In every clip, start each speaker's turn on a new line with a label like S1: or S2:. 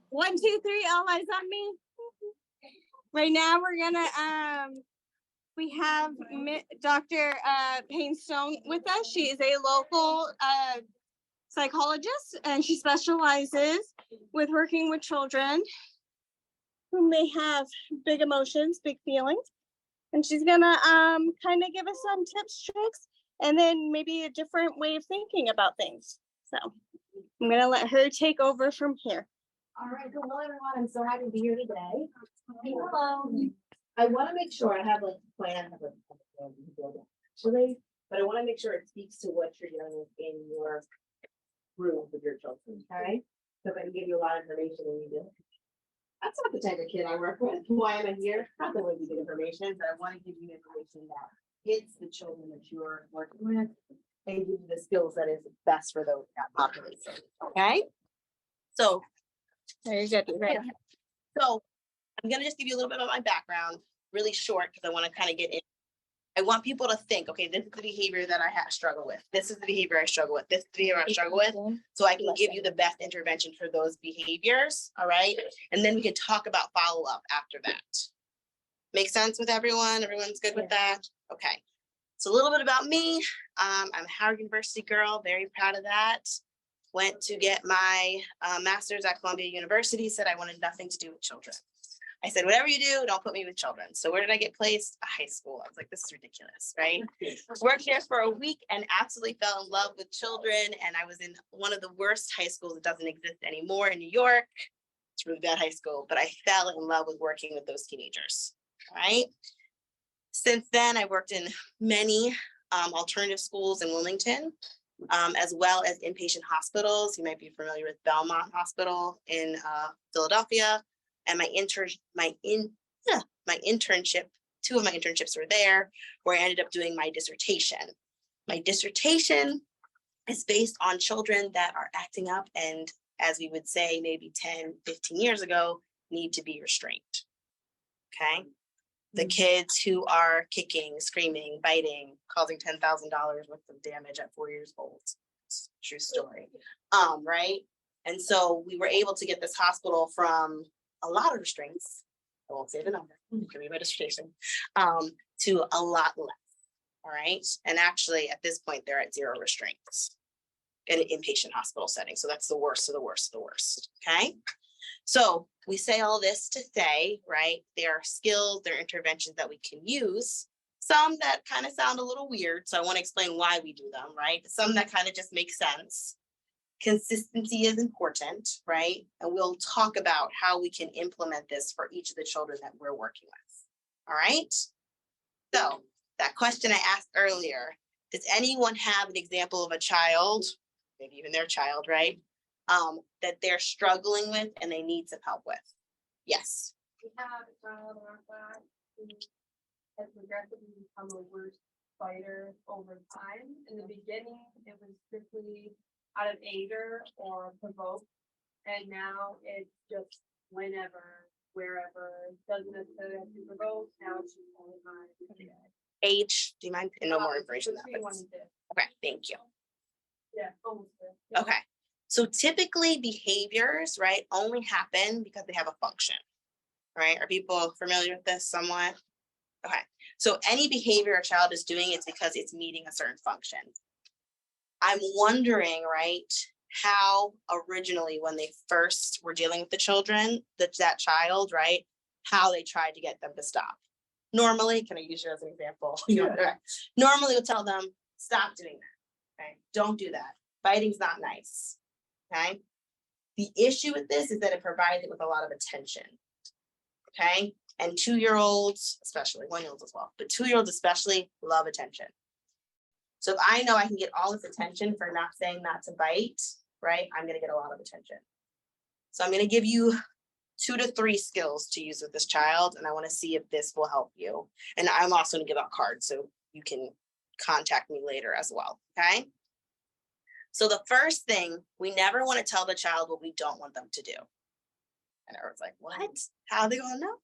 S1: 1, 2, 3, all eyes on me. Right now we're gonna we have Dr. Payne Stone with us. She is a local psychologist, and she specializes with working with children who may have big emotions, big feelings. And she's gonna kind of give us some tips, tricks, and then maybe a different way of thinking about things. So I'm gonna let her take over from here.
S2: All right, hello everyone. I'm so happy to be here today. Hello. I want to make sure I have like a plan actually, but I want to make sure it speaks to what you're dealing with in your room with your children. Okay, so if I can give you a lot of information and you do. That's not the type of kid I work with. Why am I here? Not the way you get information, but I want to give you information that hits the children that you're working with and give you the skills that is best for those that population. Okay, so
S1: Very good. Right.
S2: So I'm going to just give you a little bit of my background, really short, because I want to kind of get in. I want people to think, okay, this is the behavior that I struggle with. This is the behavior I struggle with. This is the behavior I struggle with. So I can give you the best intervention for those behaviors. All right. And then we can talk about follow up after that. Make sense with everyone? Everyone's good with that? Okay. So a little bit about me. I'm a Howard University girl, very proud of that. Went to get my master's at Columbia University, said I wanted nothing to do with children. I said, whatever you do, don't put me with children. So where did I get placed? A high school. I was like, this is ridiculous, right? Worked there for a week and absolutely fell in love with children. And I was in one of the worst high schools that doesn't exist anymore in New York. It's a really bad high school, but I fell in love with working with those teenagers, right? Since then, I worked in many alternative schools in Wilmington, as well as inpatient hospitals. You might be familiar with Belmont Hospital in Philadelphia. And my internship, 2 of my internships were there, where I ended up doing my dissertation. My dissertation is based on children that are acting up and, as we would say, maybe 10, 15 years ago, need to be restrained. Okay. The kids who are kicking, screaming, biting, causing $10,000 worth of damage at 4 years old. It's a true story. Right. And so we were able to get this hospital from a lot of restraints, I won't say the number, you can read my dissertation, to a lot less. All right. And actually at this point, they're at 0 restraints in an inpatient hospital setting. So that's the worst of the worst of the worst. Okay. So we say all this to say, right, there are skills, there are interventions that we can use, some that kind of sound a little weird. So I want to explain why we do them, right? Some that kind of just make sense. Consistency is important, right? And we'll talk about how we can implement this for each of the children that we're working with. All right. So that question I asked earlier, does anyone have an example of a child, maybe even their child, right? That they're struggling with and they need some help with? Yes.
S3: We have a child in our class who has progressively become a worse fighter over time. In the beginning, it was strictly out of anger or provoked, and now it's just whenever, wherever, doesn't necessarily have to be provoked. Now it's just all the time.
S2: Age, do you mind? And no more information.
S3: Between 1 and 2.
S2: Okay, thank you.
S3: Yeah, almost there. Yeah.
S2: Okay. So typically behaviors, right, only happen because they have a function, right? Are people familiar with this somewhat? Okay. So any behavior a child is doing, it's because it's meeting a certain function. I'm wondering, right, how originally when they first were dealing with the children, that child, right, how they tried to get them to stop. Normally, can I use you as an example?
S3: Yeah.
S2: Normally we'll tell them, stop doing that, okay? Don't do that. Fighting's not nice, okay? The issue with this is that it provides it with a lot of attention, okay? And 2-year-olds, especially 1-year-olds as well, but 2-year-olds especially love attention. So if I know I can get all this attention for not saying not to bite, right, I'm going to get a lot of attention. So I'm going to give you 2 to 3 skills to use with this child, and I want to see if this will help you. And I'm also going to give out cards so you can contact me later as well, okay? So the first thing, we never want to tell the child what we don't want them to do. And everyone's like, what? How are they going to know?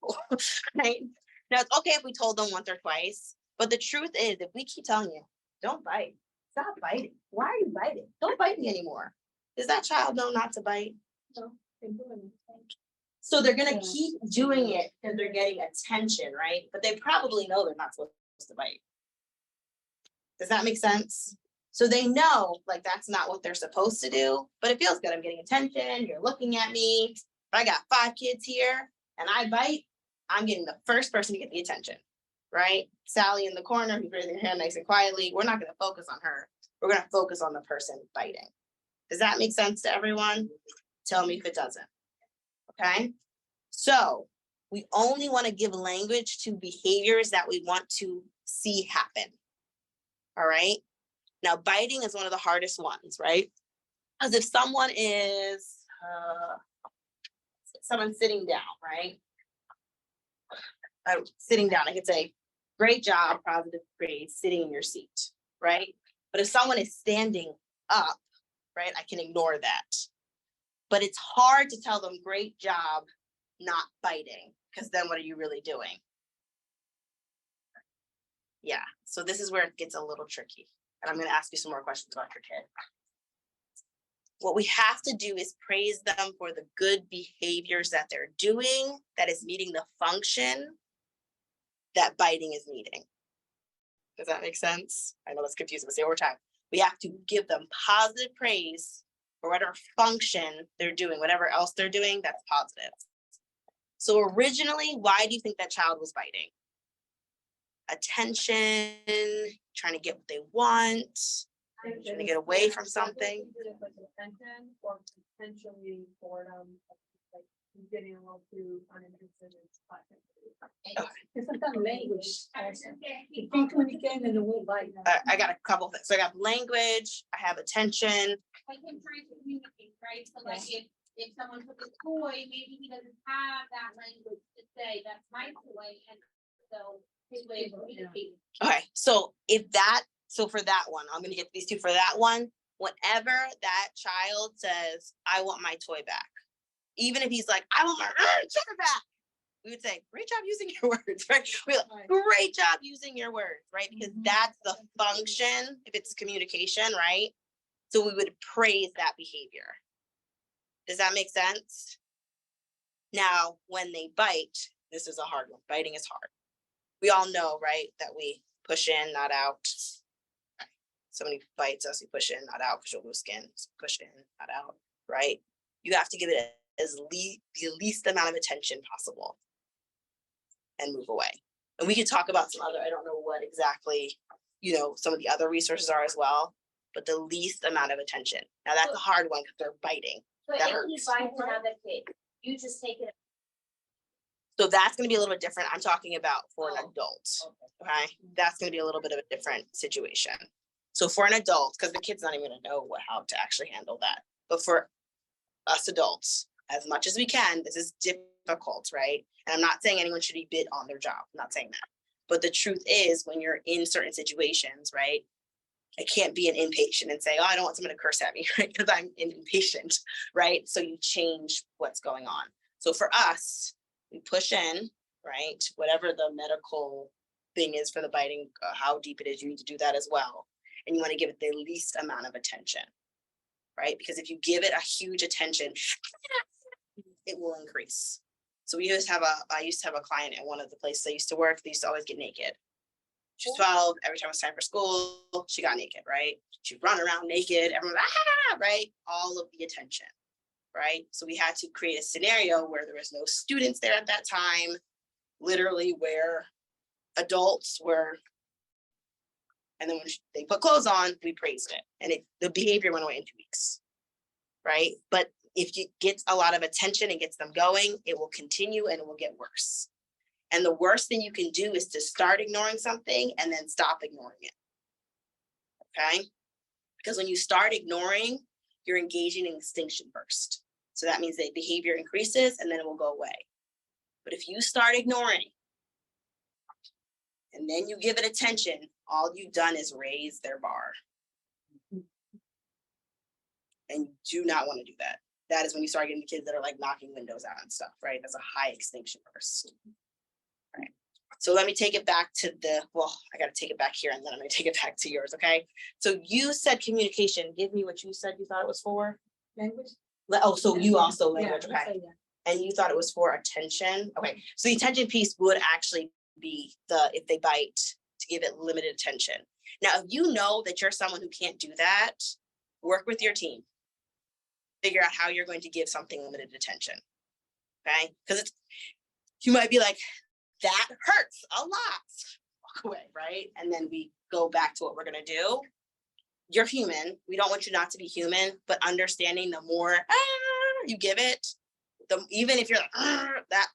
S2: Right? Now, it's okay if we told them once or twice, but the truth is, if we keep telling you, don't bite, stop biting. Why are you biting? Don't bite me anymore. Does that child know not to bite? No. So they're gonna
S1: Yeah.
S2: keep doing it because they're getting attention, right? But they probably know they're not supposed to bite. Does that make sense? So they know like that's not what they're supposed to do, but it feels good. I'm getting attention. You're looking at me. If I got 5 kids here and I bite, I'm getting the first person to get the attention, right? Sally in the corner who's raising her hand nice and quietly. We're not going to focus on her. We're going to focus on the person biting. Does that make sense to everyone? Tell me if it doesn't. Okay. So we only want to give language to behaviors that we want to see happen. All right. Now, biting is one of the hardest ones, right? Because if someone is, someone's sitting down, right? Sitting down, I could say, great job, positive praise, sitting in your seat, right? But if someone is standing up, right, I can ignore that. But it's hard to tell them, great job, not biting, because then what are you really doing? Yeah, so this is where it gets a little tricky. And I'm going to ask you some more questions about your kid. What we have to do is praise them for the good behaviors that they're doing that is meeting the function that biting is meeting. Does that make sense? I know that's confusing, but say it over time. We have to give them positive praise for whatever function they're doing, whatever else they're doing, that's positive. So originally, why do you think that child was biting? Attention, trying to get what they want, trying to get away from something.
S3: Attention or potentially boredom, like getting a little too uninterested in something.
S4: It's sometimes language. You can communicate in a way like.
S2: I got a couple things. So I got language, I have attention.
S5: Like him trying to communicate, right? So like if someone took a toy, maybe he doesn't have that language to say, that's my toy, and so his way of communicating.
S2: Okay, so for that one, I'm gonna get these two for that one. Whenever that child says, I want my toy back, even if he's like, I want my toy back, we would say, great job using your words, right? We're like, great job using your words, right? Because that's the function, if it's communication, right? So we would praise that behavior. Does that make sense? Now, when they bite, this is a hard one. Biting is hard. We all know, right, that we push in, not out. Somebody bites us, we push in, not out, because you'll lose skin. Push in, not out, right? You have to give it the least amount of attention possible and move away. And we could talk about some other, I don't know what exactly, some of the other resources are as well, but the least amount of attention. Now that's a hard one because they're biting.
S5: But
S2: That
S5: if he
S2: hurts.
S5: bites another kid, you just take it.
S2: So that's going to be a little bit different. I'm talking about for an adult. Okay. That's going to be a little bit of a different situation. So for an adult, because the kid's not even going to know how to actually handle that. But for us adults, as much as we can, this is difficult, right? And I'm not saying anyone should be bit on their job. I'm not saying that. But the truth is, when you're in certain situations, right? I can't be an impatient and say, oh, I don't want someone to curse at me, right? Because I'm impatient, right? So you change what's going on. So for us, we push in, right? Whatever the medical thing is for the biting, how deep it is, you need to do that as well. And you want to give it the least amount of attention, right? Because if you give it a huge attention, it will increase. So I used to have a client at one of the places I used to work. They used to always get naked. She's 12. Every time it was time for school, she got naked, right? She'd run around naked. Everyone, right? All of the attention, right? So we had to create a scenario where there was no students there at that time, literally where adults were. And then when they put clothes on, we praised it. And the behavior went away in 2 weeks, right? But if it gets a lot of attention and gets them going, it will continue and it will get worse. And the worst thing you can do is to start ignoring something and then stop ignoring it. Okay? Because when you start ignoring, you're engaging in extinction first. So that means that behavior increases and then it will go away. But if you start ignoring and then you give it attention, all you've done is raise their bar. And you do not want to do that. That is when you start getting the kids that are like knocking windows out and stuff, right? That's a high extinction first. Right. So let me take it back to I got to take it back here and then I'm going to take it back to yours, okay? So you said communication. Give me what you said you thought it was for.
S4: Language.
S2: Oh, so you also
S4: Yeah,
S2: language, okay.
S4: so yeah.
S2: And you thought it was for attention? Okay, so the attention piece would actually be if they bite, to give it limited attention. Now, if you know that you're someone who can't do that, work with your team. Figure out how you're going to give something limited attention. Okay, because you might be like, that hurts a lot. Walk away, right? And then we go back to what we're gonna do. You're human. We don't want you not to be human, but understanding the more you give it, even if you're like, that,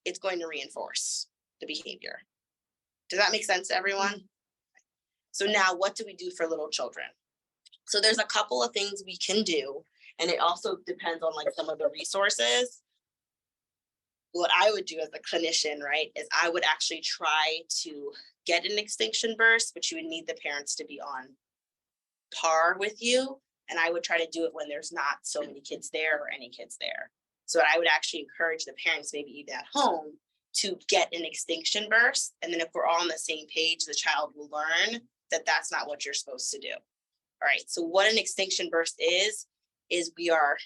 S2: it's going to reinforce the behavior. Does that make sense to everyone? So now what do we do for little children? So there's a couple of things we can do, and it also depends on like some of the resources. What I would do as a clinician, right, is I would actually try to get an extinction burst, but you would need the parents to be on par with you. And I would try to do it when there's not so many kids there or any kids there. So I would actually encourage the parents, maybe even at home, to get an extinction burst. And then if we're all on the same page, the child will learn that that's not what you're supposed to do. All right, so what an extinction burst is we are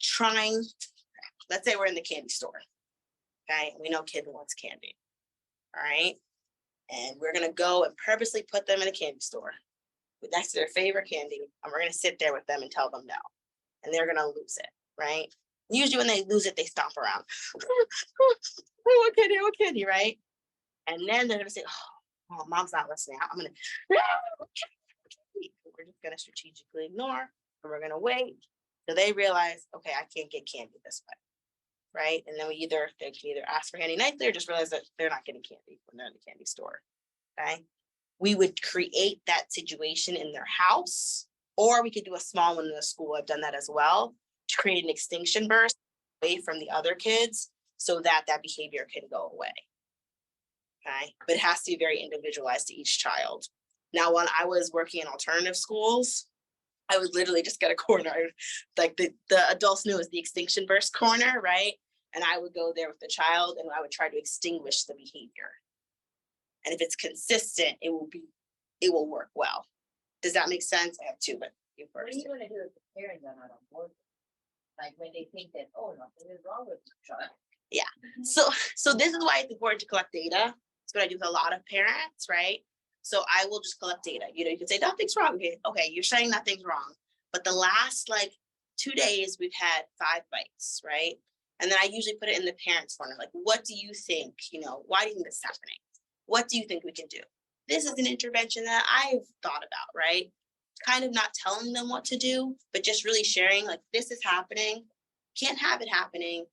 S2: trying, let's say we're in the candy store, okay? We know kid wants candy, all right? And we're gonna go and purposely put them in a candy store next to their favorite candy, and we're gonna sit there with them and tell them no. And they're gonna lose it, right? Usually when they lose it, they stomp around. Oh, candy, right? And then they're gonna say, oh, mom's not listening. I'm gonna, we're just gonna strategically ignore, and we're gonna wait till they realize, okay, I can't get candy this way. Right? And then they can either ask for candy nicely or just realize that they're not getting candy when they're in the candy store. Okay. We would create that situation in their house, or we could do a small one in the school. I've done that as well, to create an extinction burst away from the other kids so that that behavior can go away. Okay. But it has to be very individualized to each child. Now, when I was working in alternative schools, I would literally just get a corner, like the adults knew it was the extinction burst corner, right? And I would go there with the child and I would try to extinguish the behavior. And if it's consistent, it will work well. Does that make sense? I have two, but you
S6: What are
S2: first.
S6: you gonna do if the parents are not on board? Like when they think that, oh, nothing is wrong with the child.
S2: So this is why it's important to collect data. It's what I do with a lot of parents, right? So I will just collect data. You know, you can say nothing's wrong. Okay, you're saying nothing's wrong. But the last like 2 days, we've had 5 bites, right? And then I usually put it in the parents' corner. Like, what do you think? You know, why do you think this is happening? What do you think we can do? This is an intervention that I've thought about, right? Kind of not telling them what to do, but just really sharing, like, this is happening. Can't have it happening.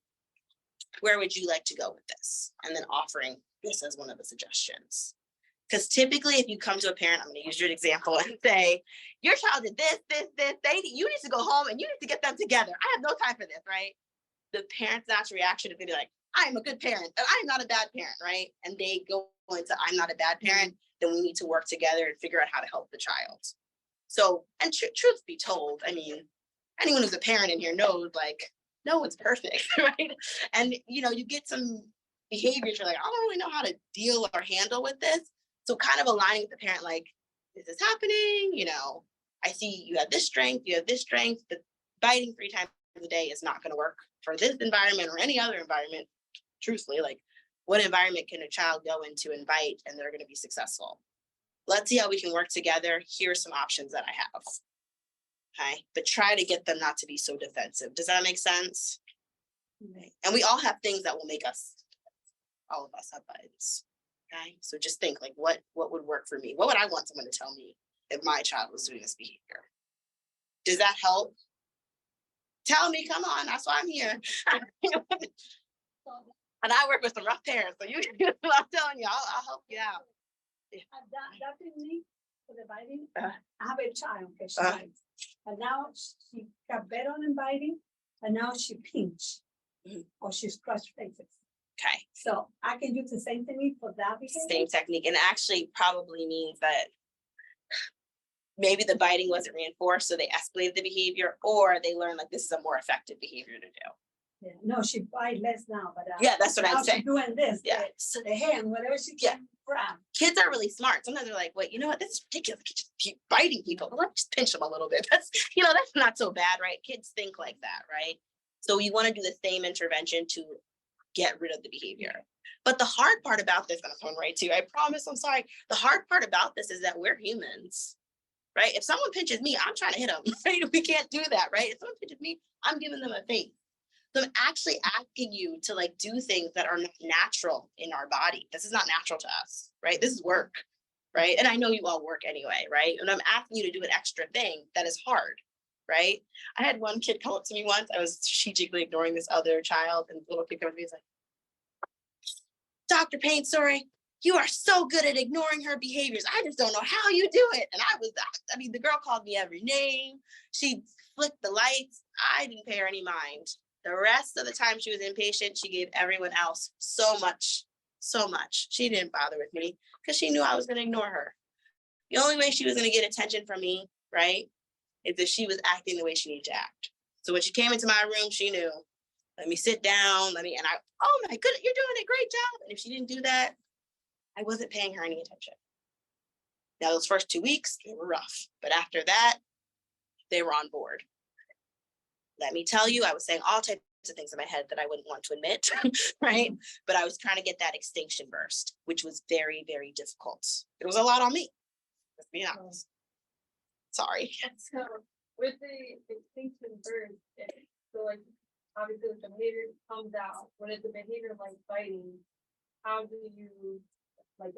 S2: Where would you like to go with this? And then offering this as one of the suggestions. Because typically, if you come to a parent, I'm going to use your example and say, your child did this, you need to go home and you need to get them together. I have no time for this, right? The parent's natural reaction is going to be like, I'm a good parent and I'm not a bad parent, right? And they go into, I'm not a bad parent, then we need to work together and figure out how to help the child. So, and truth be told, I mean, anyone who's a parent in here knows, like, no one's perfect, right? And, you know, you get some behaviors, you're like, I don't really know how to deal or handle with this. So kind of aligning with the parent, like, this is happening, you know, I see you have this strength, but biting 3 times a day is not going to work for this environment or any other environment. Truthfully, like, what environment can a child go into and bite and they're going to be successful? Let's see how we can work together. Here are some options that I have. Okay, but try to get them not to be so defensive. Does that make sense? Okay. And we all have things that will make us, all of us have bites. Okay, so just think, like, what would work for me? What would I want someone to tell me if my child was doing this behavior? Does that help? Tell me, come on, that's why I'm here. And I work with some rough parents, so I'm telling you, I'll help you out.
S4: That technique for the biting,
S2: Uh-huh.
S4: I have a child, okay, she
S2: Uh-huh.
S4: bites. And now she got better on biting, and now she pinch.
S2: Mhm.
S4: Or she scratch faces.
S2: Okay,
S4: So I can use the same technique for that behavior.
S2: same technique, and actually probably means that maybe the biting wasn't reinforced, so they escalated the behavior, or they learned like this is a more effective behavior to do.
S4: Yeah, no, she bite less now, but.
S2: Yeah, that's what I'm
S4: now she
S2: saying.
S4: doing this.
S2: Yeah.
S4: The hand, whatever she
S2: Yeah.
S4: can grab.
S2: Kids are really smart. Sometimes they're like, wait, you know what? This is ridiculous. I could just keep biting people. Well, let's just pinch them a little bit. That's, that's not so bad, right? Kids think like that, right? So you want to do the same intervention to get rid of the behavior. But the hard part about this, I'm going right to you, I promise, I'm sorry. The hard part about this is that we're humans, right? If someone pinches me, I'm trying to hit them, right? We can't do that, right? If someone pinches me, I'm giving them a face. So I'm actually asking you to like do things that are not natural in our body. This is not natural to us, right? This is work, right? And I know you all work anyway, right? And I'm asking you to do an extra thing that is hard, right? I had one kid come up to me once. I was strategically ignoring this other child, and the little kid comes to me, he's like, Dr. Payne, sorry, you are so good at ignoring her behaviors. I just don't know how you do it. And I mean, the girl called me every name. She flicked the lights. I didn't pay her any mind. The rest of the time she was impatient, she gave everyone else so much. She didn't bother with me because she knew I was going to ignore her. The only way she was going to get attention from me, right, is if she was acting the way she needed to act. So when she came into my room, she knew, let me sit down, oh my goodness, you're doing a great job. And if she didn't do that, I wasn't paying her any attention. Now, those first 2 weeks, they were rough. But after that, they were on board. Let me tell you, I was saying all types of things in my head that I wouldn't want to admit, right? But I was trying to get that extinction burst, which was very, very difficult. It was a lot on me, let's be honest. Sorry.
S3: So with the extinction burst, so like obviously the behavior comes out. When it's a behavior like biting, how do you like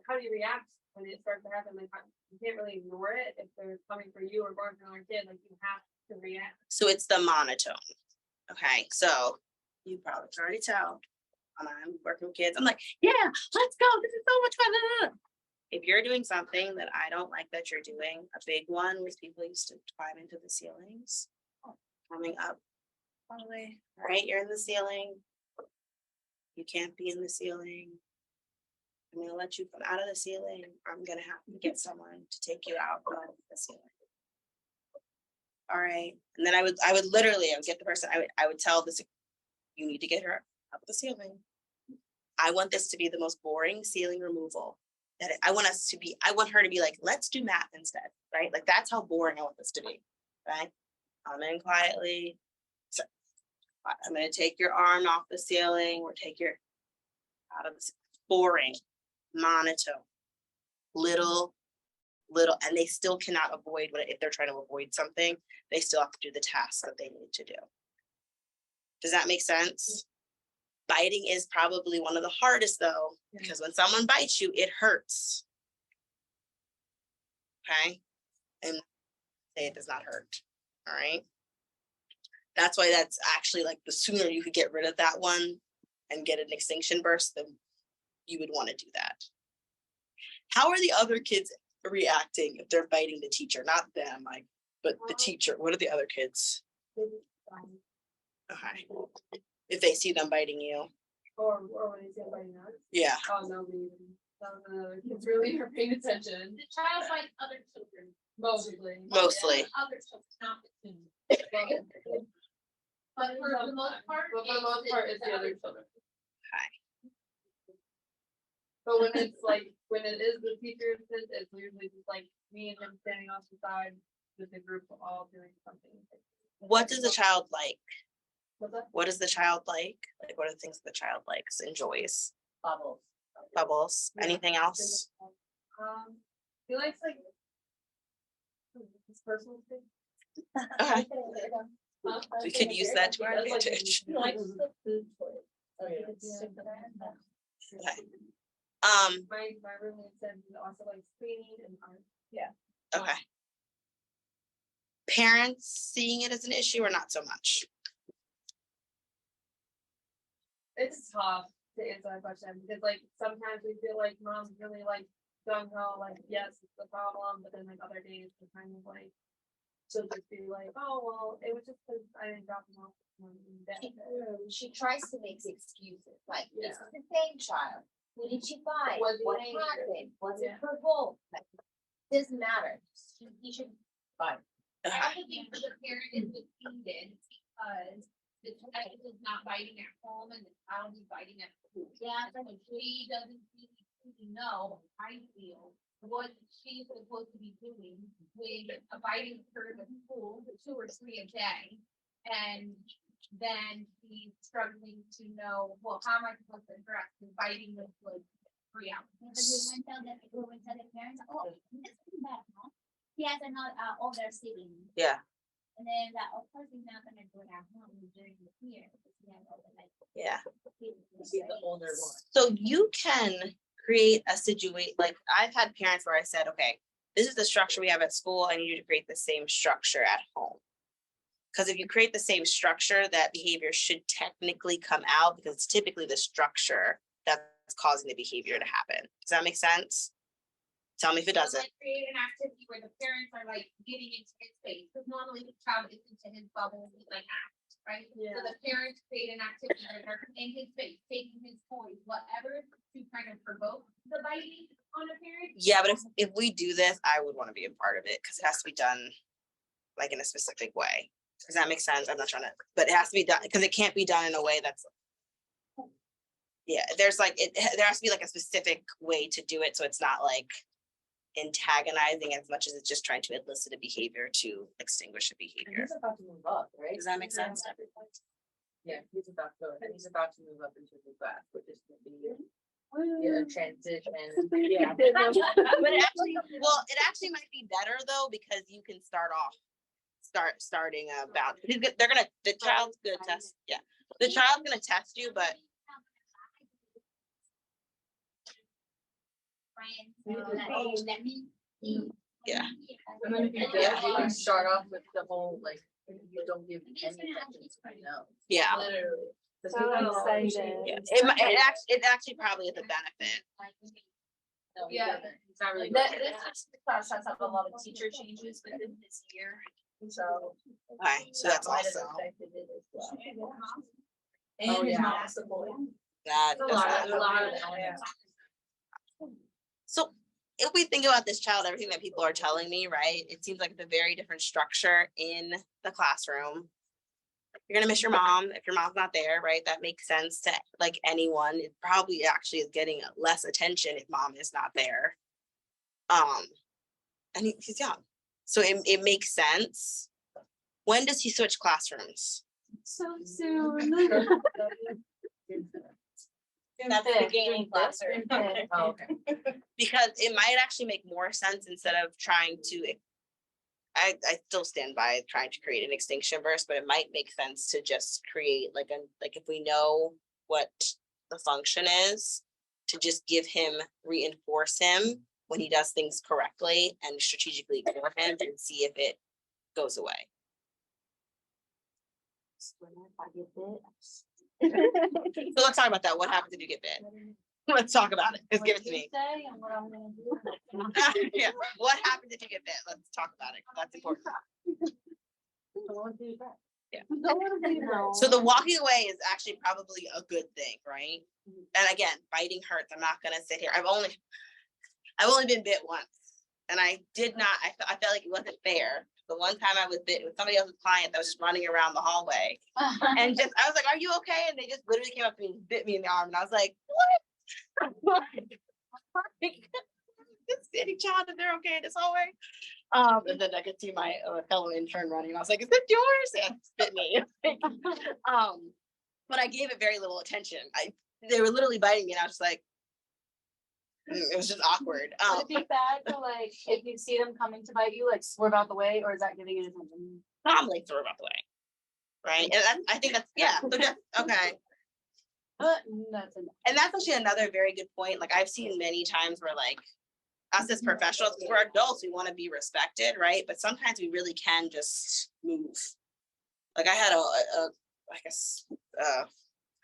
S3: how do you react when it starts to happen? Like you can't really ignore it if they're coming for you or going for another kid. Like you have to react.
S2: So it's the monotone. Okay, so you probably can already tell. I'm working with kids. I'm like, yeah, let's go. This is so much fun. If you're doing something that I don't like that you're doing, a big one was people used to climb into the ceilings, coming up all the way. All right, you're in the ceiling. You can't be in the ceiling. I'm gonna let you come out of the ceiling. I'm gonna have to get someone to take you out of the ceiling. All right, and then I would literally get the person. I would tell this, you need to get her up the ceiling. I want this to be the most boring ceiling removal that I want her to be like, let's do math instead, right? Like that's how boring I want this to be, right? Come in quietly. So I'm gonna take your arm off the ceiling or take your out of the boring, monotone, little, and they still cannot avoid if they're trying to avoid something, they still have to do the task that they need to do. Does that make sense? Biting is probably one of the hardest though, because when someone bites you, it hurts. Okay. And say it does not hurt. All right. That's why that's actually like the sooner you could get rid of that one and get an extinction burst, then you would want to do that. How are the other kids reacting if they're biting the teacher? Not them, but the teacher. What are the other kids? Okay. If they see them biting you.
S3: Or when it's biting us.
S2: Yeah.
S3: Oh no, kids really are paying attention.
S5: The child bites other children.
S3: Mostly.
S5: Other children, not the children. But for the most part.
S3: But for the most part, it's the other children.
S2: Okay.
S3: But when it's like, when it is the teacher, it's usually just like me and him standing off the side with the group all doing something.
S2: What does the child like?
S3: What's that?
S2: What is the child like? Like, what are the things the child likes, enjoys?
S6: Bubbles.
S3: Yeah.
S2: Anything else?
S3: He likes like his personal thing.
S2: Okay. We could use that to our
S3: He does like-
S2: advantage.
S3: he likes the food
S6: Oh, yeah.
S2: Okay.
S3: My roommate said he also likes cleaning and art.
S2: Okay. Parents seeing it as an issue or not so much?
S3: It's tough to answer that question because like sometimes we feel like mom's really like gung ho, like yes, it's the problem, but then like other days we're kind of like she'll just be like, oh well, it was just because I didn't drop him off in bed.
S6: She tries to make excuses, like,
S3: Yeah.
S6: it's the same child. Who did she find?
S3: Was he
S6: What
S3: angry?
S6: happened? Was it
S3: Yeah.
S6: provoked? Like, doesn't matter. He should. Fine.
S5: I also think for the parent is defeated because the child is not biting at home and the child is biting at school. Yeah, so she doesn't really know, I feel, what she's supposed to be doing with a biting curve at school, 2 or 3 a day. And then she's struggling to know, well, how am I supposed to address the biting with like 3 hours?
S7: But we went tell the parents, oh, this is bad, huh? He has another older sibling,
S2: Yeah,
S7: and then that of course he's not gonna do it at home during the year because he has older like.
S2: yeah.
S6: He's the older one.
S2: So you can create a situation, like I've had parents where I said, okay, this is the structure we have at school. I need you to create the same structure at home. Because if you create the same structure, that behavior should technically come out because it's typically the structure that's causing the behavior to happen. Does that make sense? Tell me if it
S5: So,
S2: doesn't.
S5: like, create an activity where the parents are like getting into his space, because normally the child is into his bubble, he's like, right?
S3: Yeah.
S5: So the parents create an activity where they're in his space, taking his toys, whatever, to kind of provoke the biting on a parent.
S2: Yeah, but if we do this, I would want to be a part of it because it has to be done like in a specific way. Does that make sense? I'm not trying to, but it has to be done because it can't be done in a way that's. Yeah, there's like, there has to be like a specific way to do it. So it's not like antagonizing as much as it's just trying to elicit a behavior to extinguish a
S6: And
S2: behavior.
S6: he's about to move up, right?
S2: Does that make sense?
S6: Yeah, he's about to move up into the class, which is gonna be a transition. Yeah.
S2: But it actually, well, it actually might be better though, because you can starting about, they're gonna, the child's gonna test, yeah. The child's gonna test you, but
S7: Let me.
S2: Yeah.
S6: And then if you do, you can start off with the whole, like, you don't give any attention to my no.
S2: yeah.
S6: Literally. 'Cause
S3: So
S6: we don't always-
S3: excited.
S2: Yeah, it actually probably is a benefit.
S6: No, he
S3: Yeah.
S6: doesn't. He's not really.
S3: That,
S6: good at
S3: this class has had a lot of teacher changes within this year, so.
S2: Okay, so that's
S6: Might have
S2: also,
S6: affected it as well.
S3: And
S6: Oh,
S3: his
S6: yeah.
S3: mom's a boy.
S2: that,
S6: A lot
S2: that's-
S6: of elements.
S2: so if we think about this child, everything that people are telling me, right, it seems like it's a very different structure in the classroom. You're gonna miss your mom if your mom's not there, right? That makes sense to like anyone. It probably actually is getting less attention if mom is not there. And he's young, so it makes sense. When does he switch classrooms?
S3: So soon.
S6: That's the gaining classroom. Oh, okay.
S2: Because it might actually make more sense instead of trying to. I still stand by trying to create an extinction burst, but it might make sense to just create like if we know what the function is, to just give him, reinforce him when he does things correctly and strategically ignore him and see if it goes away. So let's talk about that. What happens if you get bit? Let's talk about it. Just give it to me.
S3: Say and what I'm gonna do.
S2: Yeah. What happens if you get bit? Let's talk about it. That's important. So the walking away is actually probably a good thing, right? And again, biting hurts. I'm not gonna sit here. I've only been bit once, and I did not. I felt like it wasn't fair. The one time I was bit, it was somebody else's client that was just running around the hallway, and just I was like, "Are you okay?" And they just literally came up to me and bit me in the arm, and I was like, "What?" This sitting child, if they're okay in this hallway. And then I could see my fellow intern running. And I was like, "Is this yours?" And it bit me. But I gave it very little attention. They were literally biting me, and I was just like, it was just awkward.
S3: Would it be bad to like, if you see them coming to bite you, like swerve out the way, or is that giving you attention?
S2: Calmly threw it out the way. Right. And I think that's, yeah. So just, okay.
S3: That's enough.
S2: And that's actually another very good point. Like I've seen many times where like us as professionals, we're adults, we want to be respected, right? But sometimes we really can just move. Like I had I guess, I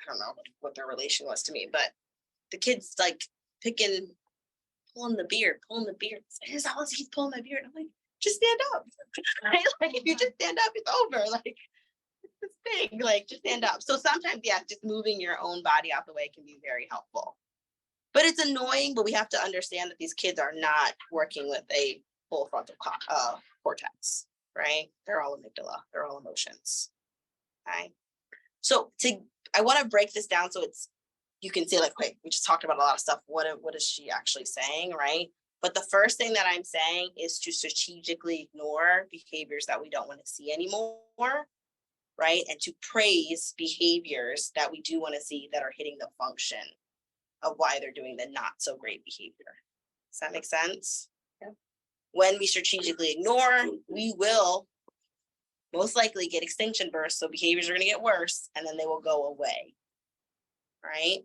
S2: don't know what their relation was to me, but the kids like pulling the beard. It's all he's pulling my beard. I'm like, just stand up. Right? Like if you just stand up, it's over. Like it's this thing, like just stand up. So sometimes, yeah, just moving your own body out the way can be very helpful. But it's annoying, but we have to understand that these kids are not working with a full frontal cortex, right? They're all amygdala, they're all emotions. Okay. So I want to break this down so you can say like, wait, we just talked about a lot of stuff. What is she actually saying, right? But the first thing that I'm saying is to strategically ignore behaviors that we don't want to see anymore, right? And to praise behaviors that we do want to see that are hitting the function of why they're doing the not so great behavior. Does that make sense?
S4: Yep.
S2: When we strategically ignore, we will most likely get extinction bursts. So behaviors are going to get worse and then they will go away, right?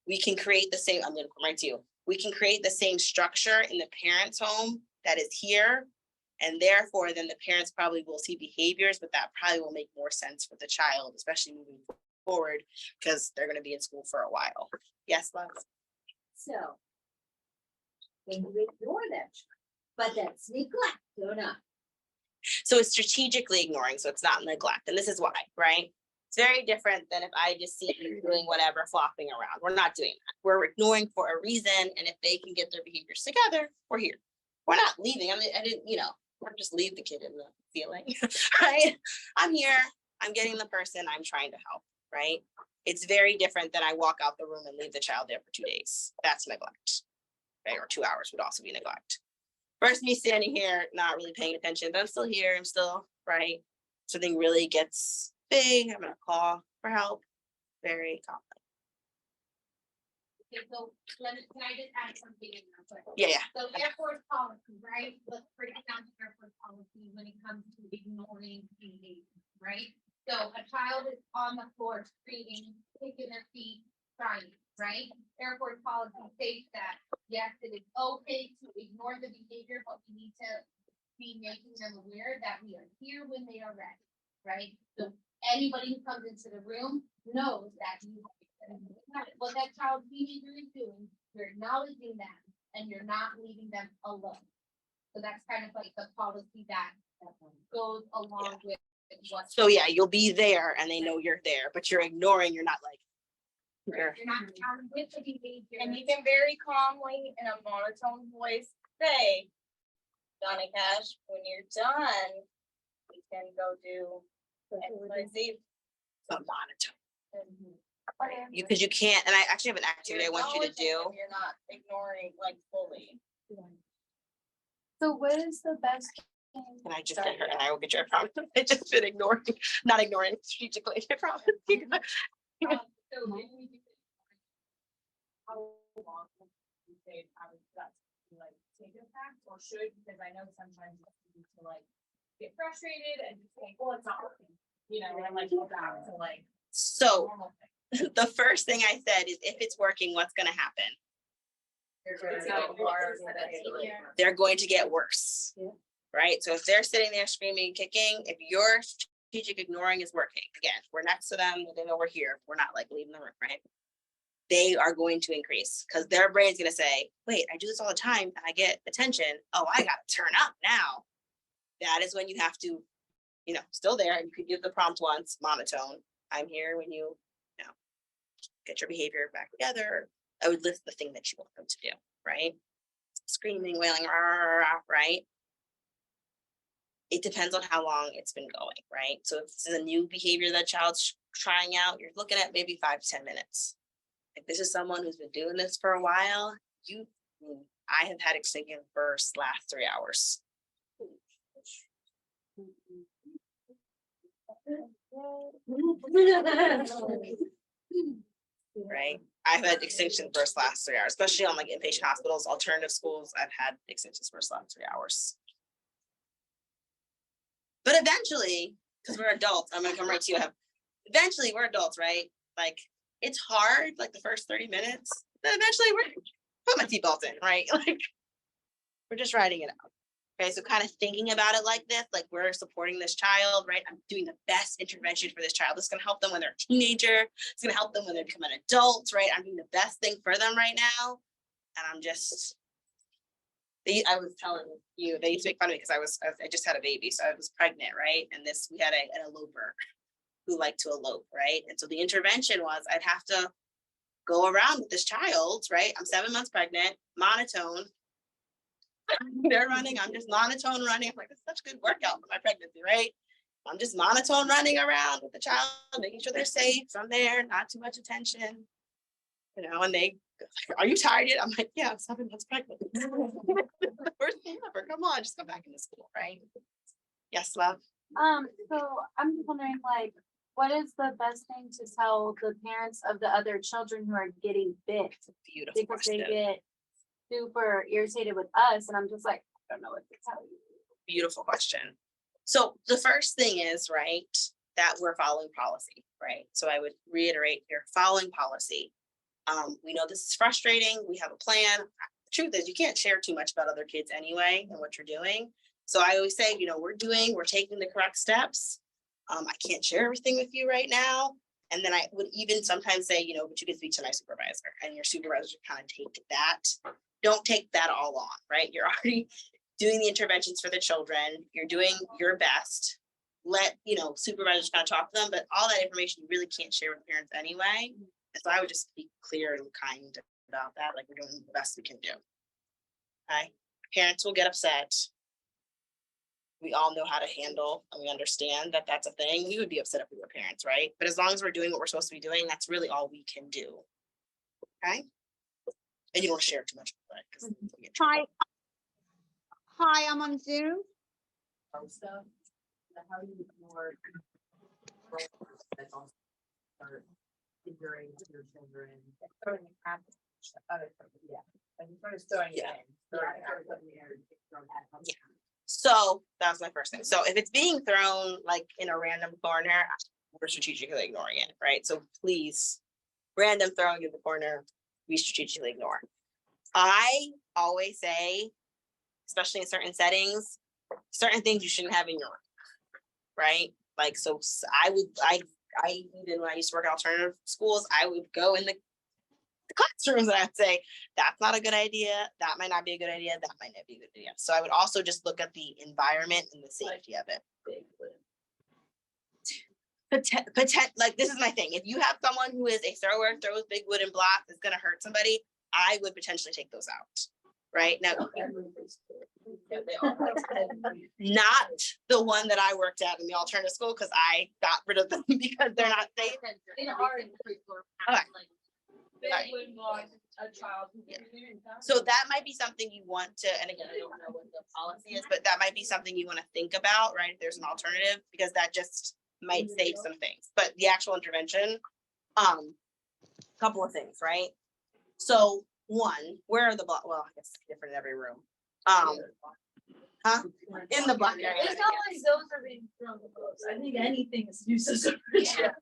S2: We can create the same, I'm going to come right to you. We can create the same structure in the parent's home that is here. And therefore, then the parents probably will see behaviors, but that probably will make more sense for the child, especially moving forward, because they're going to be in school for a while. Yes, love?
S8: So. When you ignore that, but that's neglect or not.
S2: So it's strategically ignoring, so it's not neglect. And this is why, right? It's very different than if I just see you doing whatever, flopping around. We're not doing that. We're ignoring for a reason. And if they can get their behaviors together, we're here. We're not leaving. I didn't, we're just leave the kid in the feeling, right? I'm here. I'm getting the person I'm trying to help, right? It's very different than I walk out the room and leave the child there for 2 days. That's neglect, right? Or 2 hours would also be neglect. Versus me standing here, not really paying attention, but I'm still here. I'm still, right? Something really gets big. I'm going to call for help. Very common.
S5: Okay, so can I just add something in there? Quick?
S2: Yeah.
S5: So Air Force policy, right? Let's break it down to Air Force policy when it comes to ignoring behavior, right? So a child is on the floor screaming, kicking their feet, crying, right? Air Force policy states that, yes, it is okay to ignore the behavior, but we need to be making them aware that we are here when they are ready, right? So anybody who comes into the room knows that you what that child's behavior is doing, you're acknowledging them and you're not leaving them alone. So that's kind of like the policy that goes along with what.
S2: So yeah, you'll be there and they know you're there, but you're ignoring, you're not like.
S5: You're not counting with the behavior.
S1: And you can very calmly in a monotone voice say, Johnny Cash, when you're done, we can go do XYZ.
S2: A monotone. Because you can't, and I actually have an activity I want you to do.
S1: You're not ignoring like fully.
S4: So what is the best?
S2: And I just get her, and I will get you a promise. I just been ignoring, not ignoring strategically. I promise.
S3: So if we do how long would you say I would like take effect, or should, because I know sometimes you need to like get frustrated and just think, well, it's not working, and like go back to like
S2: So
S3: normal thing.
S2: the first thing I said is if it's working, what's going to happen? They're going to get worse.
S4: Yeah.
S2: Right? So if they're sitting there screaming and kicking, if your strategic ignoring is working, again, we're next to them, they know we're here. We're not like leaving the room, right? They are going to increase because their brain's going to say, wait, I do this all the time and I get attention. Oh, I got to turn up now. That is when you have to, still there. And you could give the prompt once, monotone. I'm here when you get your behavior back together. I would list the thing that you want them to do, right? Screaming, wailing, rah, rah, rah, right? It depends on how long it's been going, right? So if this is a new behavior that child's trying out, you're looking at maybe 5 to 10 minutes. If this is someone who's been doing this for a while, I have had extinction bursts last 3 hours. Right? I've had extinction bursts last 3 hours, especially on like inpatient hospitals, alternative schools. I've had extinction bursts last 3 hours. But eventually, because we're adults, I'm gonna come right to you. Eventually, we're adults, right? Like it's hard, like the first 30 minutes. Then eventually, we're put my seatbelt in, right? Like we're just riding it out. Okay, so kind of thinking about it like this, like we're supporting this child, right? I'm doing the best intervention for this child. This is gonna help them when they're a teenager. It's gonna help them when they become an adult, right? I'm doing the best thing for them right now, and I'm just. I was telling you, they used to make fun of me because I just had a baby, so I was pregnant, right? And we had an eloper who liked to elope, right? And so the intervention was I'd have to go around with this child, right? I'm 7 months pregnant, monotone. They're running, I'm just monotone running. I'm like, it's such a good workout for my pregnancy, right? I'm just monotone running around with the child, making sure they're safe. I'm there, not too much attention. You know, and they, are you tired yet? I'm like, yeah, I'm 7 months pregnant. The first thing ever. Come on, just go back into school, right? Yes, love.
S9: So I'm just wondering, like, what is the best thing to tell the parents of the other children who are getting bit?
S2: Beautiful
S9: Because they
S2: question.
S9: get super irritated with us, and I'm just like, I don't know what to tell you.
S2: Beautiful question. So the first thing is, right, that we're following policy, right? So I would reiterate, you're following policy. We know this is frustrating. We have a plan. The truth is, you can't share too much about other kids anyway and what you're doing. So I always say, you know, we're taking the correct steps. I can't share everything with you right now. And then I would even sometimes say, you know, but you can speak to my supervisor, and your supervisor kind of take that. Don't take that all on, right? You're already doing the interventions for the children. You're doing your best. Let, you know, supervisors kind of talk to them, but all that information you really can't share with parents anyway. And so I would just be clear and kind about that, like we're doing the best we can do. Okay, parents will get upset. We all know how to handle, and we understand that that's a thing. We would be upset if we were parents, right? But as long as we're doing what we're supposed to be doing, that's really all we can do. Okay? And you don't want to share too much about it, 'cause you'll get in trouble.
S1: Hi, I'm on Zoom.
S6: Stuff, how do you ignore that's also start figuring your children, throwing at yeah, and sort of throwing it
S2: Yeah.
S6: in, throwing it in.
S2: Yeah. So that's my first thing. So if it's being thrown like in a random corner, we're strategically ignoring it, right? So please, random throwing in the corner, we strategically ignore. I always say, especially in certain settings, certain things you shouldn't have in your room, right? Like, so I even when I used to work at alternative schools, I would go in the classrooms and I'd say, that's not a good idea. That might not be a good idea. That might not be a good idea. So I would also just look at the environment and the safety of it. Like, this is my thing. If you have someone who is a thrower, throws big wooden blocks, is going to hurt somebody, I would potentially take those out. Right now, not the one that I worked at in the alternative school, because I got rid of them because they're not safe.
S3: In our preschool,
S2: Okay.
S3: like, they
S2: Right.
S3: would want a child who's
S2: Yeah.
S3: in here.
S2: So that might be something you want to, and again, I don't know what the policy is, but that might be something you want to think about, right? If there's an alternative, because that just might save some things. But the actual intervention, couple of things, right? So one, where are the block? Well, I guess it's different in every room. In the block area.
S4: It's not like those are being thrown the books. I think anything is useless.
S2: Yeah.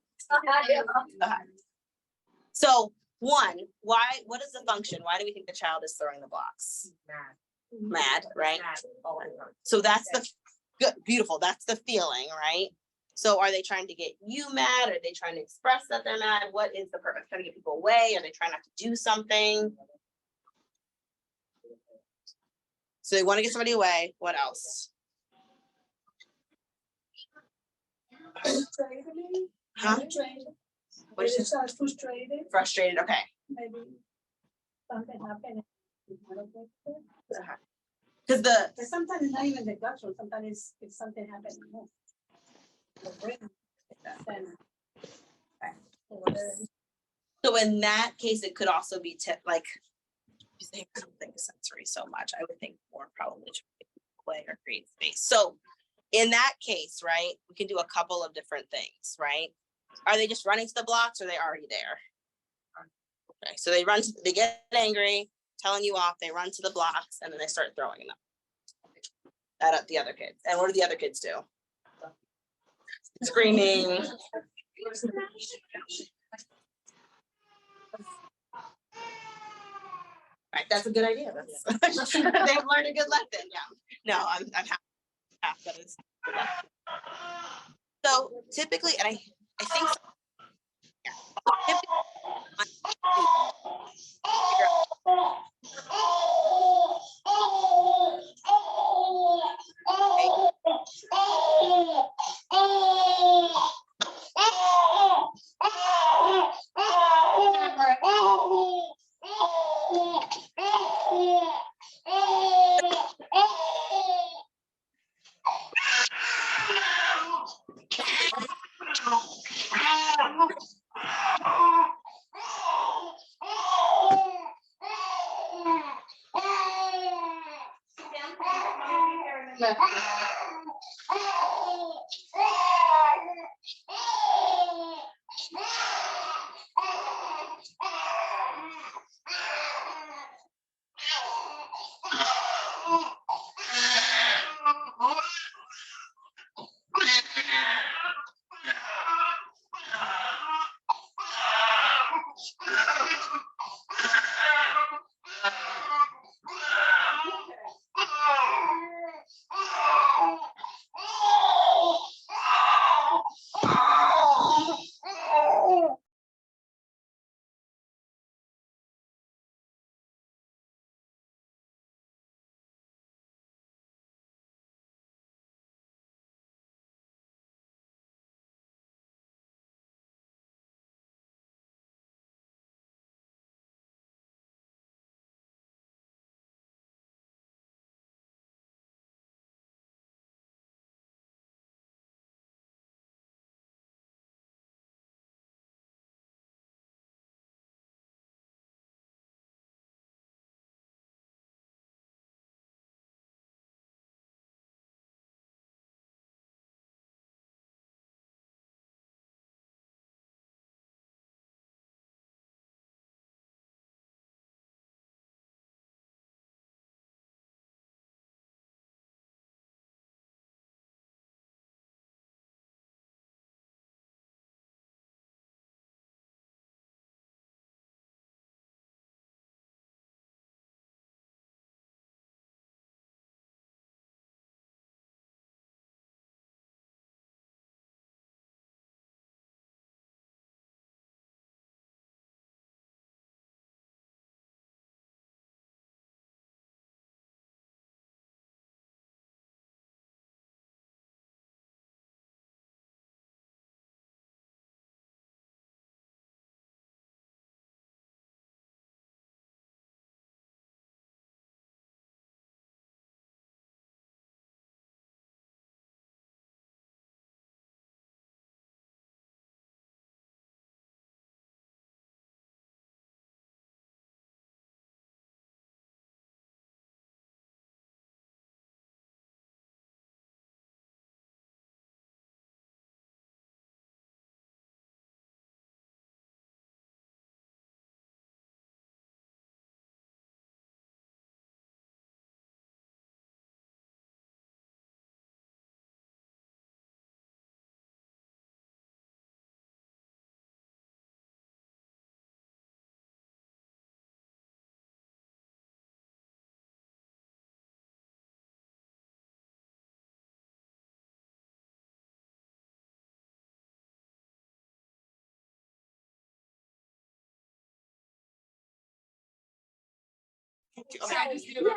S2: So one, what is the function? Why do we think the child is throwing the blocks? Mad, right? So that's the good, beautiful. That's the feeling, right? So are they trying to get you mad? Are they trying to express that they're mad? What is the purpose? Trying to get people away? Are they trying not to do something? So they want to get somebody away. What else? Huh? What is it?
S4: Frustrated,
S2: Frustrated. Okay.
S4: maybe something happened.
S2: Because the
S4: But sometimes it's not even the guts, sometimes it's something happened.
S2: so in that case, it could also be like, you think I don't think sensory so much. I would think more probably play or create space. So in that case, right, we can do a couple of different things, right? Are they just running to the blocks, or are they already there? Okay, so they get angry, telling you off, they run to the blocks, and then they start throwing them at the other kids. And what do the other kids do? Screaming. Right, that's a good idea. They've learned a good lesson. Yeah. No, I'm happy that it's. So typically, and I think. Yeah.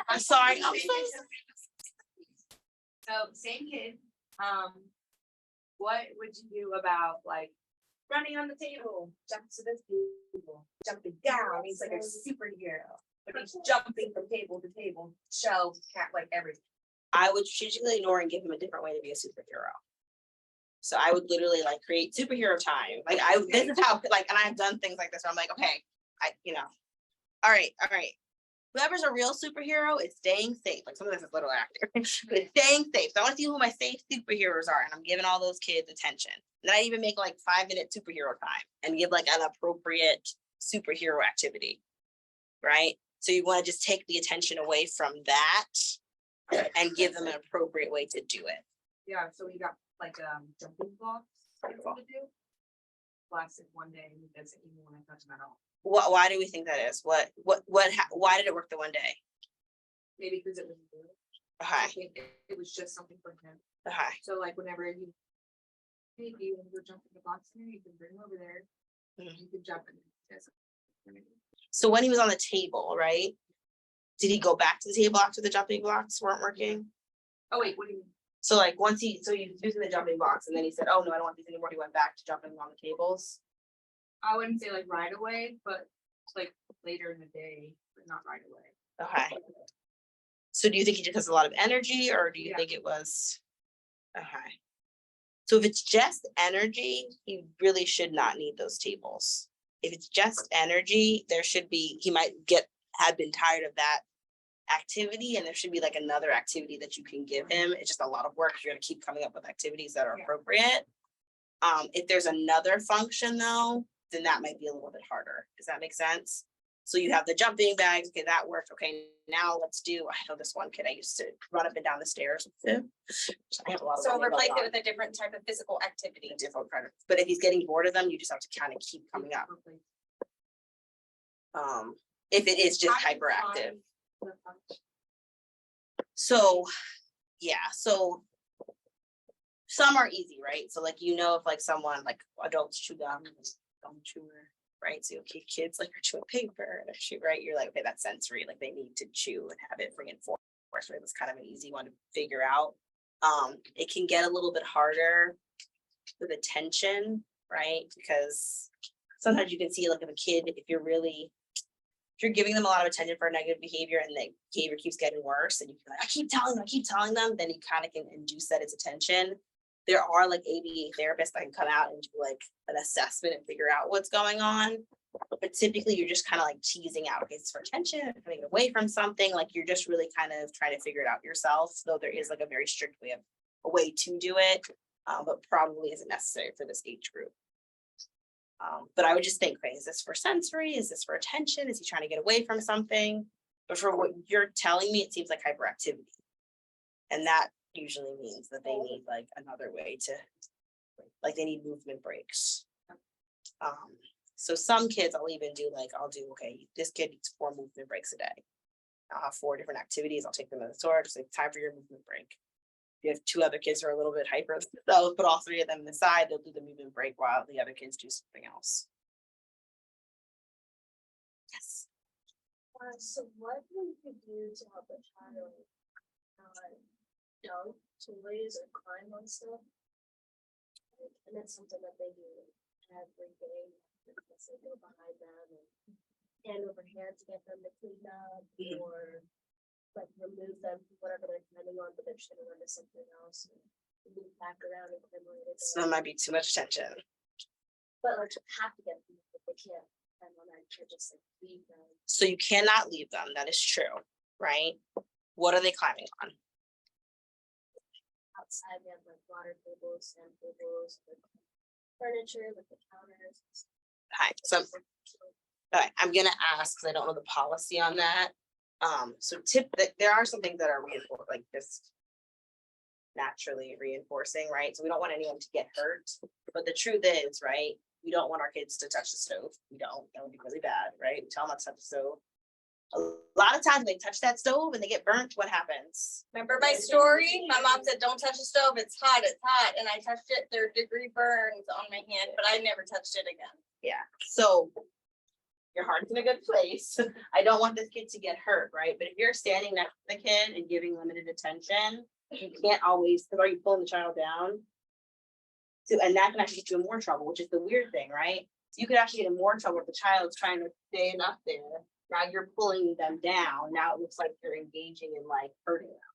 S2: I'm sorry.
S6: So same kid, what would you do about like running on the table, jump to this table, jumping down, he's like a superhero, but he's jumping from table to table, shelves, cat, like everything.
S2: I would strategically ignore and give him a different way to be a superhero. So I would literally like create superhero time. Like this is how like, and I've done things like this where I'm like, okay, all right. Whoever's a real superhero is staying safe. Like some of this is little actor, but it's staying safe. So I want to see who my safe superheroes are, and I'm giving all those kids attention. And then I even make like 5-minute superhero time and give like an appropriate superhero activity, right? So you want to just take the attention away from that and give them an appropriate way to do it.
S6: Yeah, so we got like jumping blocks to do. Lasted one day, and he doesn't even want to touch them at all.
S2: Why do we think that is? Why did it work the one day?
S6: Maybe because it was good.
S2: Okay.
S6: I think it was just something for him.
S2: Okay.
S6: So like whenever you maybe when you go jump in the box here, you can bring him over there.
S2: Mhm.
S6: You can jump in.
S2: So when he was on the table, right? Did he go back to the table after the jumping blocks weren't working?
S6: Oh wait, what do you mean?
S2: So like once he was using the jumping blocks and then he said, oh no, I don't want these anymore. He went back to jumping on the tables.
S6: I wouldn't say like right away, but like later in the day, but not right away.
S2: Okay. So do you think he just has a lot of energy or do you
S6: Yeah.
S2: think it was? Okay. So if it's just energy, he really should not need those tables. If it's just energy, there should be, he might have been tired of that activity, and there should be like another activity that you can give him. It's just a lot of work. You're gonna keep coming up with activities that are appropriate. If there's another function though, then that might be a little bit harder. Does that make sense? So you have the jumping bags, okay, that worked. Okay, now let's do, I know this one kid I used to run up and down the stairs with him. I have a lot of
S1: So
S2: running
S1: replace
S2: going
S1: it
S2: on.
S1: with a different type of physical activity.
S2: Different kind of, but if he's getting bored of them, you just have to kind of keep coming up. If it is just hyperactive. So, yeah, so some are easy, right? So like, you know, if like someone like adults chew gum, gum chewer, right? So okay, kids like are chewing paper and chew, right? You're like, okay, that's sensory, like they need to chew and have it reinforced, right? That's kind of an easy one to figure out. It can get a little bit harder with attention, right? Because sometimes you can see like if a kid, if you're giving them a lot of attention for a negative behavior and the behavior keeps getting worse, and you can like, I keep telling them, then you kind of can induce that it's attention. There are like ABA therapists that can come out and do like an assessment and figure out what's going on. But typically you're just kind of like teasing out, okay, it's for attention, trying to get away from something. Like you're just really kind of trying to figure it out yourself. Though there is like a very strict way to do it, but probably isn't necessary for this age group. But I would just think, okay, is this for sensory? Is this for attention? Is he trying to get away from something? But for what you're telling me, it seems like hyperactivity. And that usually means that they need like another way to, like they need movement breaks. So some kids I'll even do like, I'll do, okay, this kid needs 4 movement breaks a day. I'll have 4 different activities. I'll take them to the store, just like time for your movement break. You have 2 other kids who are a little bit hyper, they'll put all 3 of them on the side, they'll do the movement break while the other kids do something else. Yes.
S3: So what would you do to help a child jump toys or climb on stuff? And that's something that they do every day. Because they go behind them and hand over hand to get them to clean up or like remove them from whatever they're climbing on, but they're just gonna run to something else and move back around and climb on it.
S2: So that might be too much attention.
S3: But like have to get them, but they can't climb on that, you can't just like leave them.
S2: So you cannot leave them, that is true, right? What are they climbing on?
S3: Outside, we have like water tables, sand tables, like furniture, like the counters.
S2: Hi, so all right, I'm gonna ask, because I don't know the policy on that. So there are some things that are reinforced, like just naturally reinforcing, right? So we don't want anyone to get hurt, but the truth is, right, we don't want our kids to touch the stove. We don't, that would be really bad, right? We tell them not to touch the stove. A lot of times they touch that stove and they get burnt, what happens?
S1: Remember my story? My mom said, don't touch the stove, it's hot, and I touched it, there are degree burns on my hand, but I never touched it again.
S2: Yeah, so your heart's in a good place. I don't want this kid to get hurt, right? But if you're standing next to the kid and giving limited attention, you can't always, because are you pulling the child down? So, and that can actually get you in more trouble, which is the weird thing, right? So you could actually get in more trouble if the child's trying to stand up there. Now you're pulling them down. Now it looks like you're engaging in like hurting them.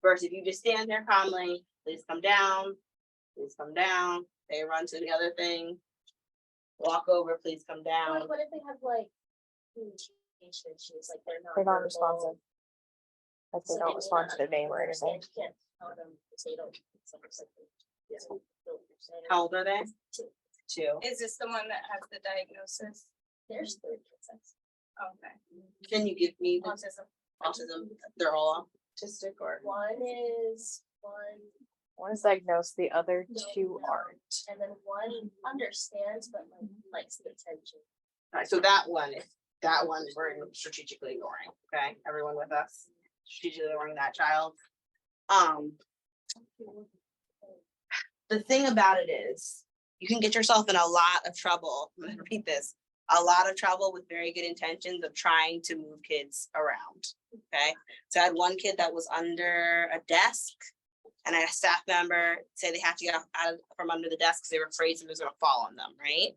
S2: Versus if you just stand there calmly, please come down, they run to the other thing. Walk over, please come down.
S3: Like, what if they have like communication issues, like they're not.
S10: They're not
S3: verbal,
S10: responsive. Like they
S3: so
S10: don't
S3: may
S10: respond
S3: not
S10: to their name or anything.
S3: understand. You can't tell them because they don't. It's like something.
S2: How old are they? 2.
S1: Is this the one that has the diagnosis?
S3: There's 3 kids.
S1: Okay.
S2: Can you give me the
S1: Autism.
S2: they're all autistic or?
S3: One is
S10: One is diagnosed, the other
S3: No,
S10: 2
S3: no.
S10: aren't.
S3: and then one understands but like likes the attention.
S2: All right, so that one we're strategically ignoring, okay? Everyone with us? Strategically ignoring that child. The thing about it is, you can get yourself in a lot of trouble, I'm gonna repeat this, a lot of trouble with very good intentions of trying to move kids around, okay? So I had one kid that was under a desk, and I had a staff member say they had to get out from under the desk because they were afraid something was gonna fall on them, right?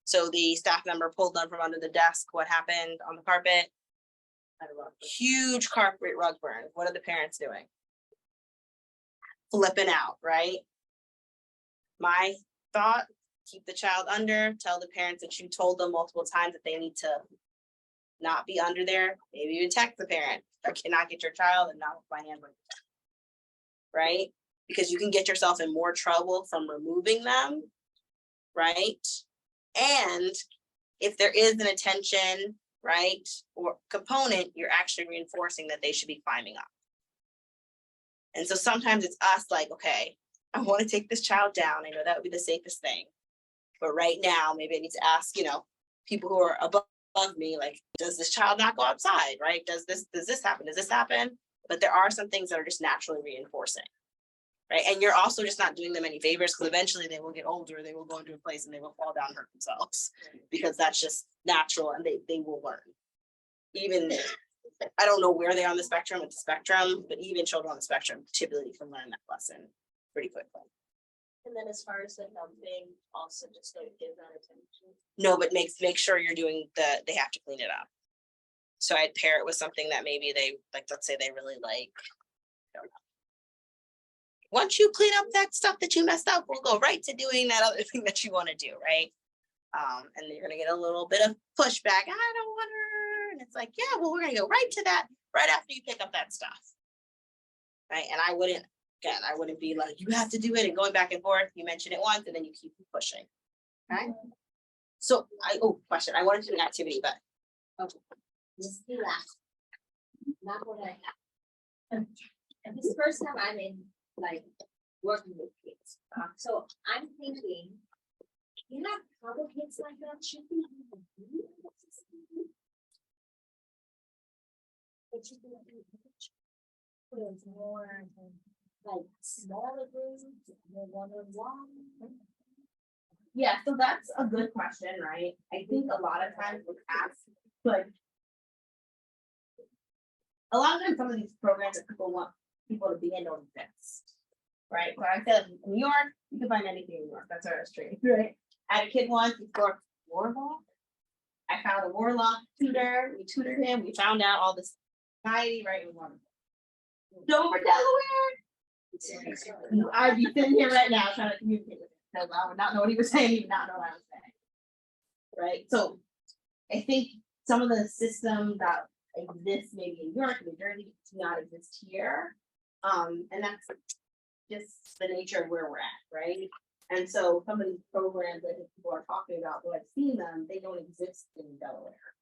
S2: So the staff member pulled them from under the desk. What happened on the carpet? Huge carpet rug burn. What are the parents doing? Flipping out, right? My thought, keep the child under, tell the parents that you told them multiple times that they need to not be under there, maybe even text the parent, I cannot get your child and not with my hand. Right? Because you can get yourself in more trouble from removing them, right? And if there is an attention, right, or component, you're actually reinforcing that they should be climbing up. And so sometimes it's us like, okay, I want to take this child down. I know that would be the safest thing. But right now, maybe I need to ask, people who are above me, like, does this child not go outside, right? Does this happen? Does this happen? But there are some things that are just naturally reinforcing, right? And you're also just not doing them any favors because eventually they will get older, they will go into a place and they will fall down and hurt themselves because that's just natural and they will learn. Even, I don't know where they are on the spectrum, but even children on the spectrum typically can learn that lesson pretty quickly.
S8: And then as far as the helping, also just don't give that attention.
S2: No, but make sure you're doing they have to clean it up. So I'd pair it with something that maybe they like, let's say they really like. I don't know. Once you clean up that stuff that you messed up, we'll go right to doing that other thing that you want to do, right? And you're gonna get a little bit of pushback. I don't want her. And it's like, yeah, well, we're gonna go right to that right after you pick up that stuff. Right. And I wouldn't be like, you have to do it and going back and forth. You mention it once and then you keep pushing. Okay. So question. I wanted to do an activity, but
S8: Okay. Just the last. Not what I have. And this first time I'm in like working with kids. So I'm thinking, other kids like that should be. It should be more like smaller groups, more one-on-one.
S2: yeah, so that's a good question, right? I think a lot of times with ask, but a lot of times some of these programs that people want people to be in don't exist. Right? So I said in New York, you can find anything in New York. That's our street. Right. I had a kid once, he scored Warlock. I found a Warlock tutor, we tutored him, we found out all this society, right? We wanted Dover, Delaware. I'd be sitting here right now trying to communicate with him. I would not know what he was saying, he would not know what I was saying. Right. So I think some of the systems that exist maybe in New York, New Jersey, do not exist here. And that's just the nature of where we're at, right? And so some of these programs that people are talking about, though I've seen them, they don't exist in Delaware.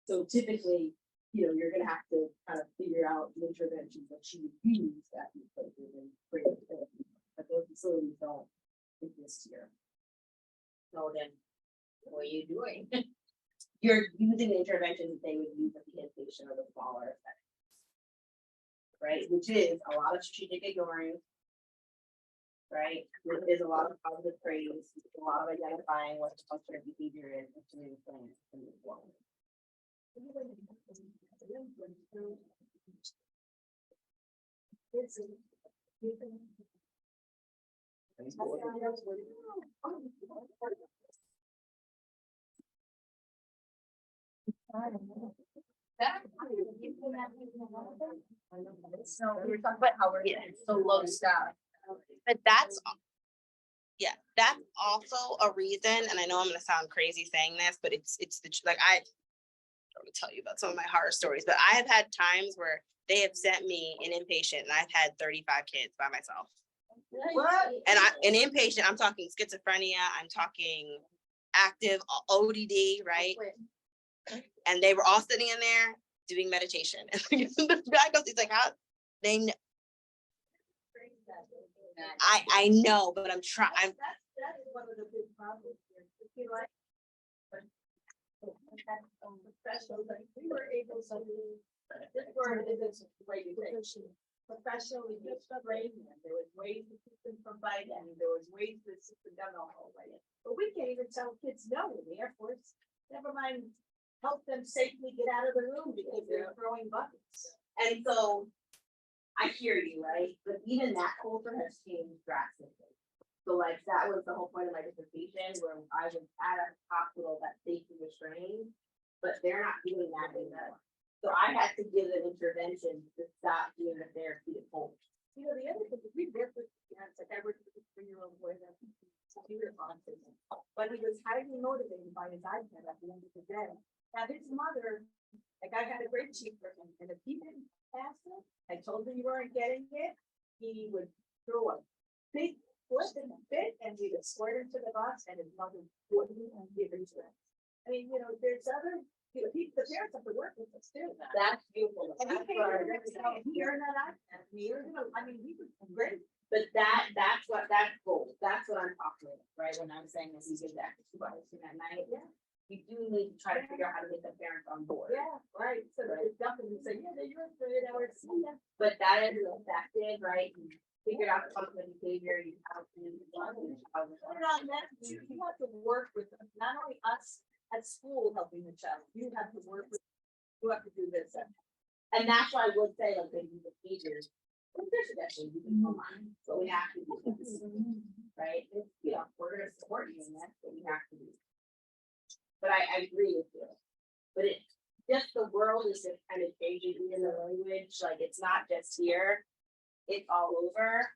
S2: So typically, you're gonna have to kind of figure out the interventions that you would use at these places and bring it to them. But those facilities don't exist here.
S8: So then, what are you doing?
S2: You're using the interventions that they would use at the inpatient or the smaller settings. Right, which is a lot of strategic ignoring. Right, there is a lot of positive praise, a lot of identifying what the functional behavior is and doing things in the world.
S3: So we were talking about how we're so low staff.
S2: But that's also a reason, and I know I'm gonna sound crazy saying this, but it's like I don't want to tell you about some of my horror stories, but I have had times where they have sent me an inpatient and I've had 35 kids by myself.
S3: What?
S2: And an inpatient, I'm talking schizophrenia, I'm talking active ODD, right? And they were all sitting in there doing meditation. And the guy goes, he's like, how they know. I know, but I'm trying.
S8: That is one of the big problems here. We were able to do this word is regulation. Professionally, just training them. There was ways to keep them from fighting, and there was ways to sit them down the whole way. But we can't even tell kids no in the Air Force. Never mind, help them safely get out of the room because they're throwing buckets.
S2: And so I hear you, right? But even that culture has changed drastically. So like that was the whole point of my dissertation where I was at a hospital that safely restrained, but they're not doing that anymore. So I had to give an intervention to stop doing the therapeutic hold.
S8: The other thing is we work with parents, like I worked with a 3-year-old boy that computer autism, but he was highly motivated by his iPad at the end of the day. Now his mother, like I had a great sheet for him, and if he didn't pass it, I told him you weren't getting it, he would throw a big flip in a fit and he would squirt into the box and his mother wouldn't give it to him. I mean, there's other, the parents have to work with us too.
S6: That's beautiful.
S8: And he
S6: That's
S8: came
S6: what I-
S8: here and hearing that iPad, I mean, he was great.
S6: But that's gold. That's what I'm talking about, right? When I'm saying this, you give that to 2 hours at night.
S8: Yeah.
S6: You do need to try to figure out how to get the parents on board.
S8: Yeah, right, so it's definitely say, yeah, you're good, I would see ya.
S6: But that is effective, right? You figured out some of the behavior you have to do.
S8: Put it on that, you have to work with, not only us at school helping the child, you have to work with, you have to do this.
S6: And that's why I would say, like, the behaviors. There's actually, you can come on, but we have to do this, right? It's, we're gonna support you in that, but we have to do. But I agree with you. But it, just the world is just kind of changing in the language, like, it's not just here. It's all over.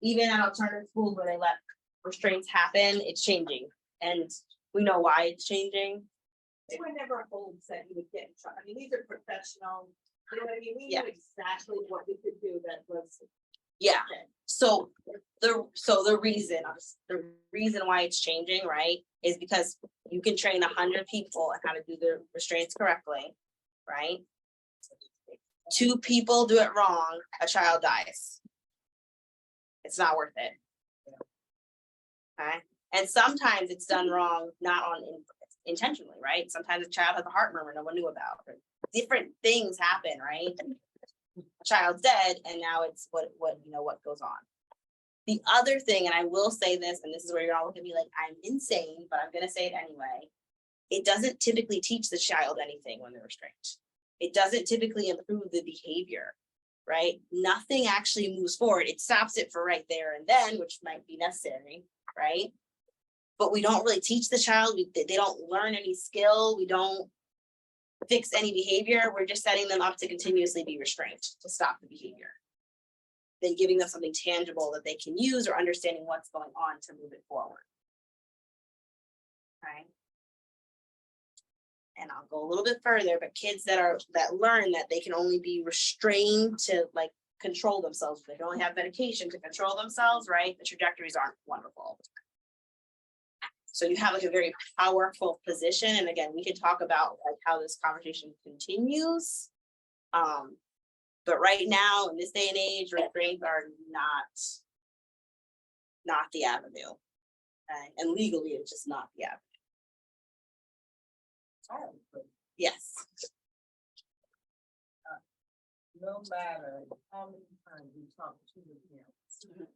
S6: Even at alternative schools where they let restraints happen, it's changing. And we know why it's changing.
S8: They were never holds that you would get in trouble, I mean, these are professional, you know what I mean, we
S6: Yeah.
S8: knew exactly what we could do that was.
S6: Yeah, so the reason why it's changing, right, is because you can train 100 people on how to do the restraints correctly, right? 2 people do it wrong, a child dies. It's not worth it. Okay, and sometimes it's done wrong, not intentionally, right? Sometimes a child has a heart murmur no one knew about. Different things happen, right? A child's dead, and now it's what goes on. The other thing, and I will say this, and this is where you're all looking at me like I'm insane, but I'm gonna say it anyway. It doesn't typically teach the child anything when they're restrained. It doesn't typically improve the behavior, right? Nothing actually moves forward. It stops it for right there and then, which might be necessary, right? But we don't really teach the child. They don't learn any skill. We don't fix any behavior. We're just setting them up to continuously be restrained, to stop the behavior. Then giving them something tangible that they can use or understanding what's going on to move it forward. Okay. And I'll go a little bit further, but kids that learn that they can only be restrained to like control themselves, they can only have medication to control themselves, right? The trajectories aren't wonderful. So you have like a very powerful position. And again, we can talk about like how this conversation continues. But right now, in this day and age, restraints are not the avenue. Okay? And legally, it's just not the avenue. Yes.
S11: No matter how many times we talk to the parents,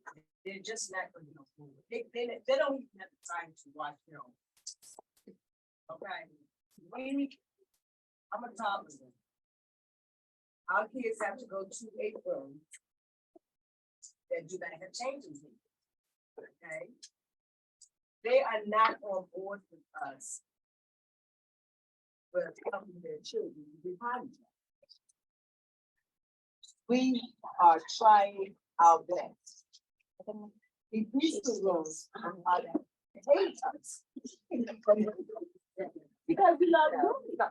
S11: they're just not going to know. They don't even have the time to watch their own. Okay. I'm a toddler. Our kids have to go to a room that do not have changes in. Okay. They are not on board with us. But helping their children to be potty trained. We are trying our best. The preschool rooms hate us. Because we love them.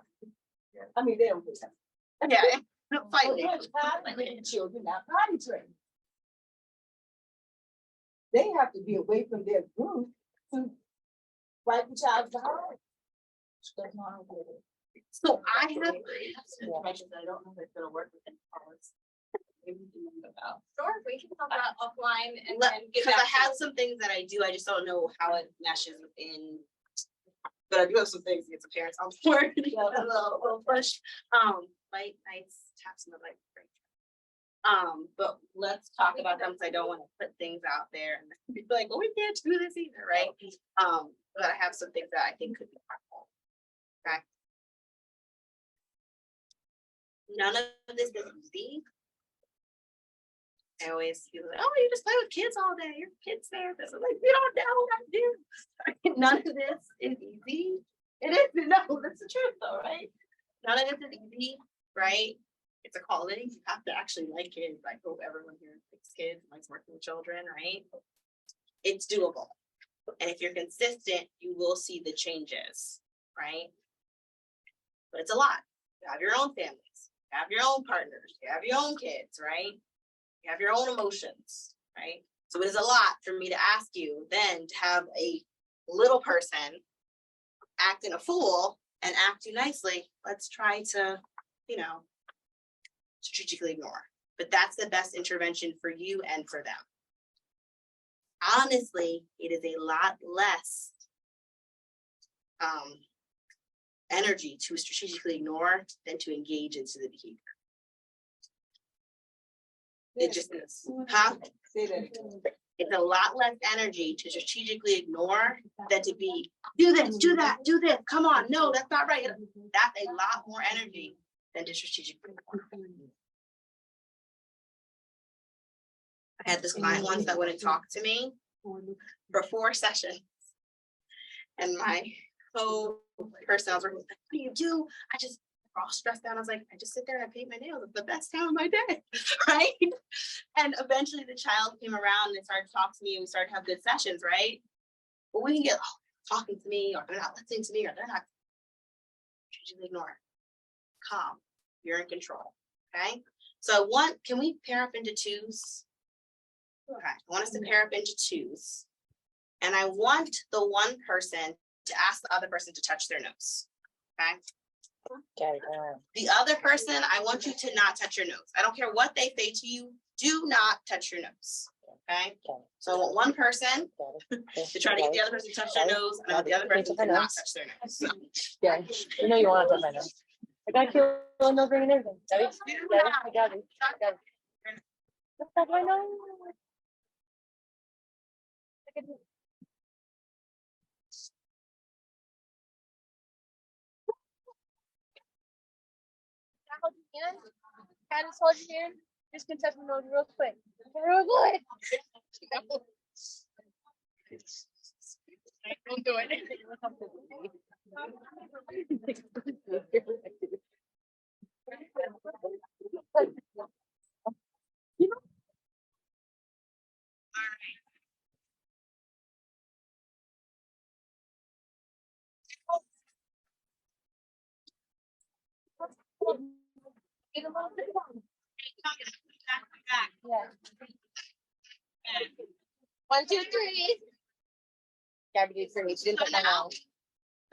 S11: I mean, they don't hate us.
S6: Yeah.
S11: Children not potty trained. They have to be away from their group to wipe the child's behind.
S6: So I have information that I don't know if it's gonna work with any policy. Maybe we can think about.
S9: Sure, we can talk about offline and
S6: Let-
S9: then get
S6: Because I
S9: back to
S6: have some things that I do, I just don't know how it meshes within. But I do have some things to get some parents on board, a little push, light nights, taps in the light. But let's talk about them, because I don't want to put things out there and be like, well, we can't do this either, right? But I have some things that I think could be helpful. Okay. None of this is easy. I always feel like, oh, you just play with kids all day. Your kids there. This is like, we don't know what to do. None of this is easy. It is, no, that's the truth though, right? None of this is easy, right? It's a calling. You have to actually like kids. I hope everyone here likes kids. My
S2: always working with children, right? It's doable. And if you're consistent, you will see the changes, right? But it's a lot. You have your own families, you have your own partners, you have your own kids, right? You have your own emotions, right? So it is a lot for me to ask you then to have a little person acting a fool and act you nicely. Let's try to, strategically ignore. But that's the best intervention for you and for them. Honestly, it is a lot less energy to strategically ignore than to engage into the behavior. It just is. Huh? It's a lot less energy to strategically ignore than to be, do this, do that, do this, come on, no, that's not right. That's a lot more energy than to strategically ignore. I had this client once that wouldn't talk to me for 4 sessions. And my co-person I was working with, like, what do you do? I just all stressed out. I was like, I just sit there and I paint my nails. It's the best time of my day, right? And eventually the child came around and they started to talk to me and we started to have good sessions, right? But we can get talking to me or they're not listening to me or they're not strategically ignore. Calm. You're in control. Okay. So can we pair up into twos? Okay. I want us to pair up into twos. And I want the one person to ask the other person to touch their nose. Okay. The other person, I want you to not touch your nose. I don't care what they say to you. Do not touch your nose. Okay. So I want one person to try to get the other person to touch their nose, and I want the other person to not touch their nose. So.
S10: Yeah, you want to touch my nose. I got you on nose ring and everything. I got it. Touch my nose.
S5: Kind of hold your hand. Just can touch my nose real quick. Real quick. Don't do it. Get a little bit more. Yeah. 1, 2, 3.
S10: Gabby did for me. She didn't touch my nose.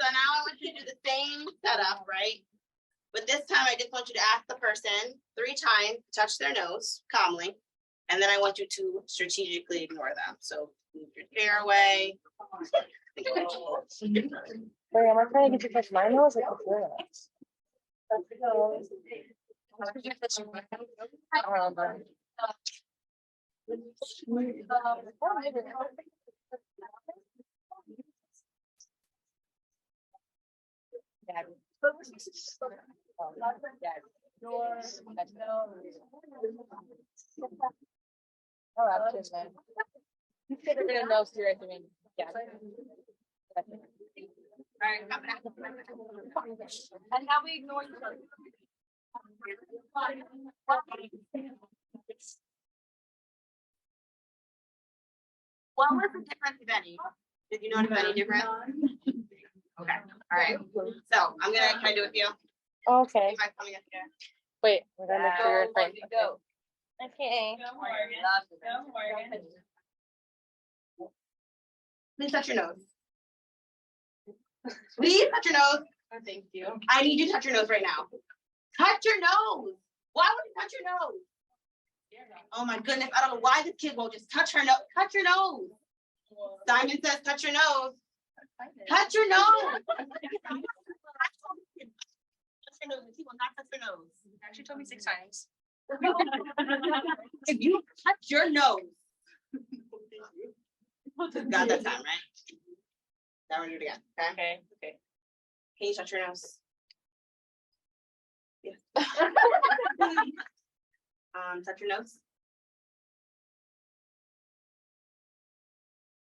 S2: So now I want you to do the same setup, right? But this time I just want you to ask the person 3 times, touch their nose calmly, and then I want you to strategically ignore them. So move your chair away.
S10: Wait, am I trying to get you to touch my nose or touch your nose? Oh, that's man. You should have been a nose here at the end. Yeah.
S5: And how we ignore each other.
S2: What was the difference, if any? Did you notice any difference? Okay, all right. So I'm gonna, can I do it with you?
S10: Okay.
S2: Am I coming up here?
S10: Wait, we're gonna make sure you're in frame.
S5: Go.
S10: Okay.
S2: Please touch your nose. Please touch your nose. Oh, thank you. I need you to touch your nose right now. Touch your nose. Why would you touch your nose? Oh my goodness, I don't know why this kid won't just touch her nose. Touch your nose. Simon says touch your nose. Touch your nose. Touch your nose. He will not touch your nose.
S5: Actually told me 6 times.
S2: If you touch your nose. Got that time, right? Now we're gonna do it again. Okay.
S10: Okay.
S2: Can you touch your nose? Yeah. Touch your nose.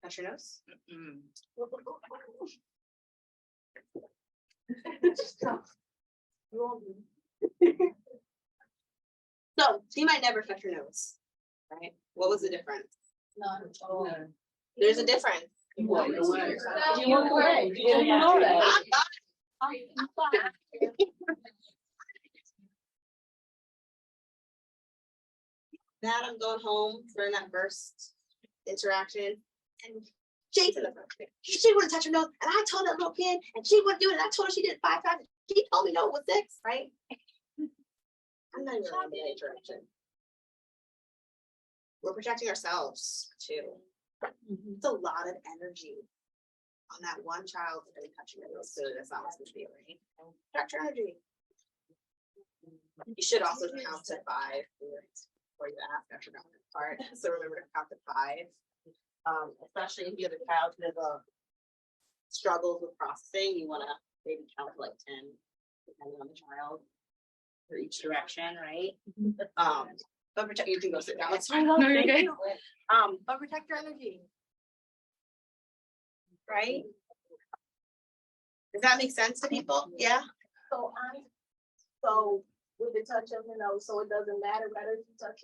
S2: Touch your nose. So she might never touch her nose, right? What was the difference?
S4: None.
S2: There's a difference.
S4: You walked away.
S10: You walked away. You didn't know that.
S2: That I'm going home during that first interaction, and Jason, she wouldn't touch her nose, and I told that little kid, and she wouldn't do it, and I told her she did it 5 times. She told me no, it was 6, right? I'm not even in the interaction. We're protecting ourselves too. It's a lot of energy on that one child that they're touching their nose, so that's not what's supposed to be, right? Protect your energy. You should also count to 5 before you ask after that part. So remember to count to 5. Especially if you have a child who has struggles with processing, you want to maybe count to like 10, depending on the child, for each direction, right? But protect, you can go sit down. It's fine.
S10: No, you're
S2: Thank
S10: good.
S2: you. But protect your energy. Right? Does that make sense to people? Yeah?
S8: So with the touch of, so it doesn't matter whether she touch,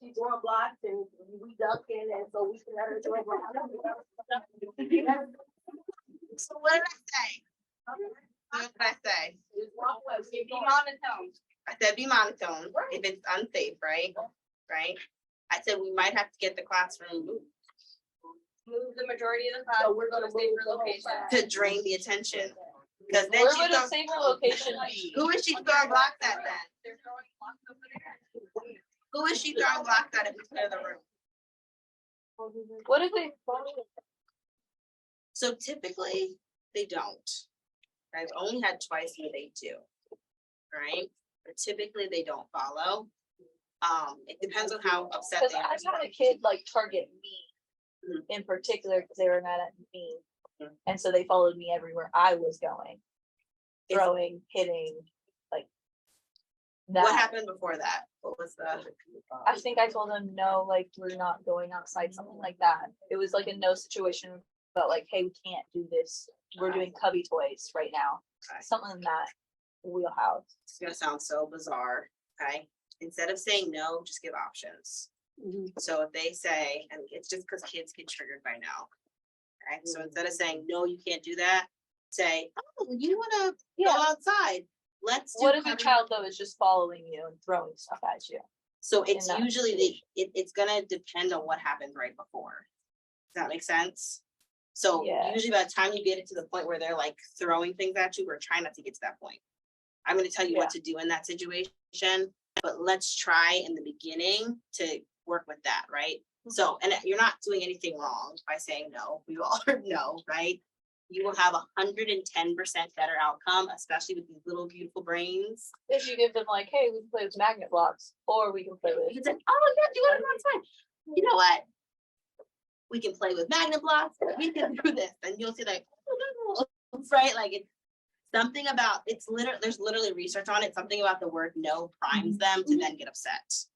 S8: she's throwing blocks and we ducking, and so we can let her throw blocks.
S2: So what did I say? What did I say?
S8: Just walk away.
S3: Be monotone.
S2: I said be monotone if it's unsafe, right? Right? I said we might have to get the classroom moved
S3: Move the majority of the class.
S8: So we're gonna
S3: to a safer
S8: move the whole
S3: location.
S8: class.
S2: to drain the attention. Because then
S10: Where
S2: she's
S10: would a
S2: going,
S10: safer location be?
S2: who is she throwing blocks at then?
S3: They're throwing blocks over there.
S2: Who is she throwing blocks at if we clear the room?
S10: What if they?
S2: So typically they don't. I've only had twice where they do. Right? But typically they don't follow. It depends on how upset
S10: Because
S2: they are.
S10: I've had a kid like target me in particular because they were mad at me. And so they followed me everywhere I was going. Throwing, hitting, like that.
S2: What happened before that? What was the?
S10: I think I told them no, like we're not going outside, something like that. It was like a no situation, but like, hey, we can't do this. We're doing cubby toys right now.
S2: Okay.
S10: Something in that wheelhouse.
S2: It's gonna sound so bizarre, okay? Instead of saying no, just give options. So if they say, and it's just because kids get triggered by no. Okay, so instead of saying, no, you can't do that, say, oh, you wanna go outside, let's do.
S10: What if a
S2: cubby-"
S10: child though is just following you and throwing stuff at you?
S2: So it's
S10: in that
S2: usually, it's gonna depend on what happened right before. Does that make sense? So
S10: Yeah.
S2: usually by the time you get it to the point where they're like throwing things at you, we're trying not to get to that point. I'm gonna tell you what to do in that situation, but let's try in the beginning to work with that, right? So, and you're not doing anything wrong by saying no. We all heard no, right? You will have 110% better outcome, especially with these little beautiful brains.
S10: If you give them like, hey, we can play with magnet blocks, or we can play with.
S2: You can say, oh yeah, do it, that's fine. You know what? We can play with magnet blocks, we can do this, and you'll see like, right? Like it's something about, there's literally research on it, something about the word no primes them to then get upset.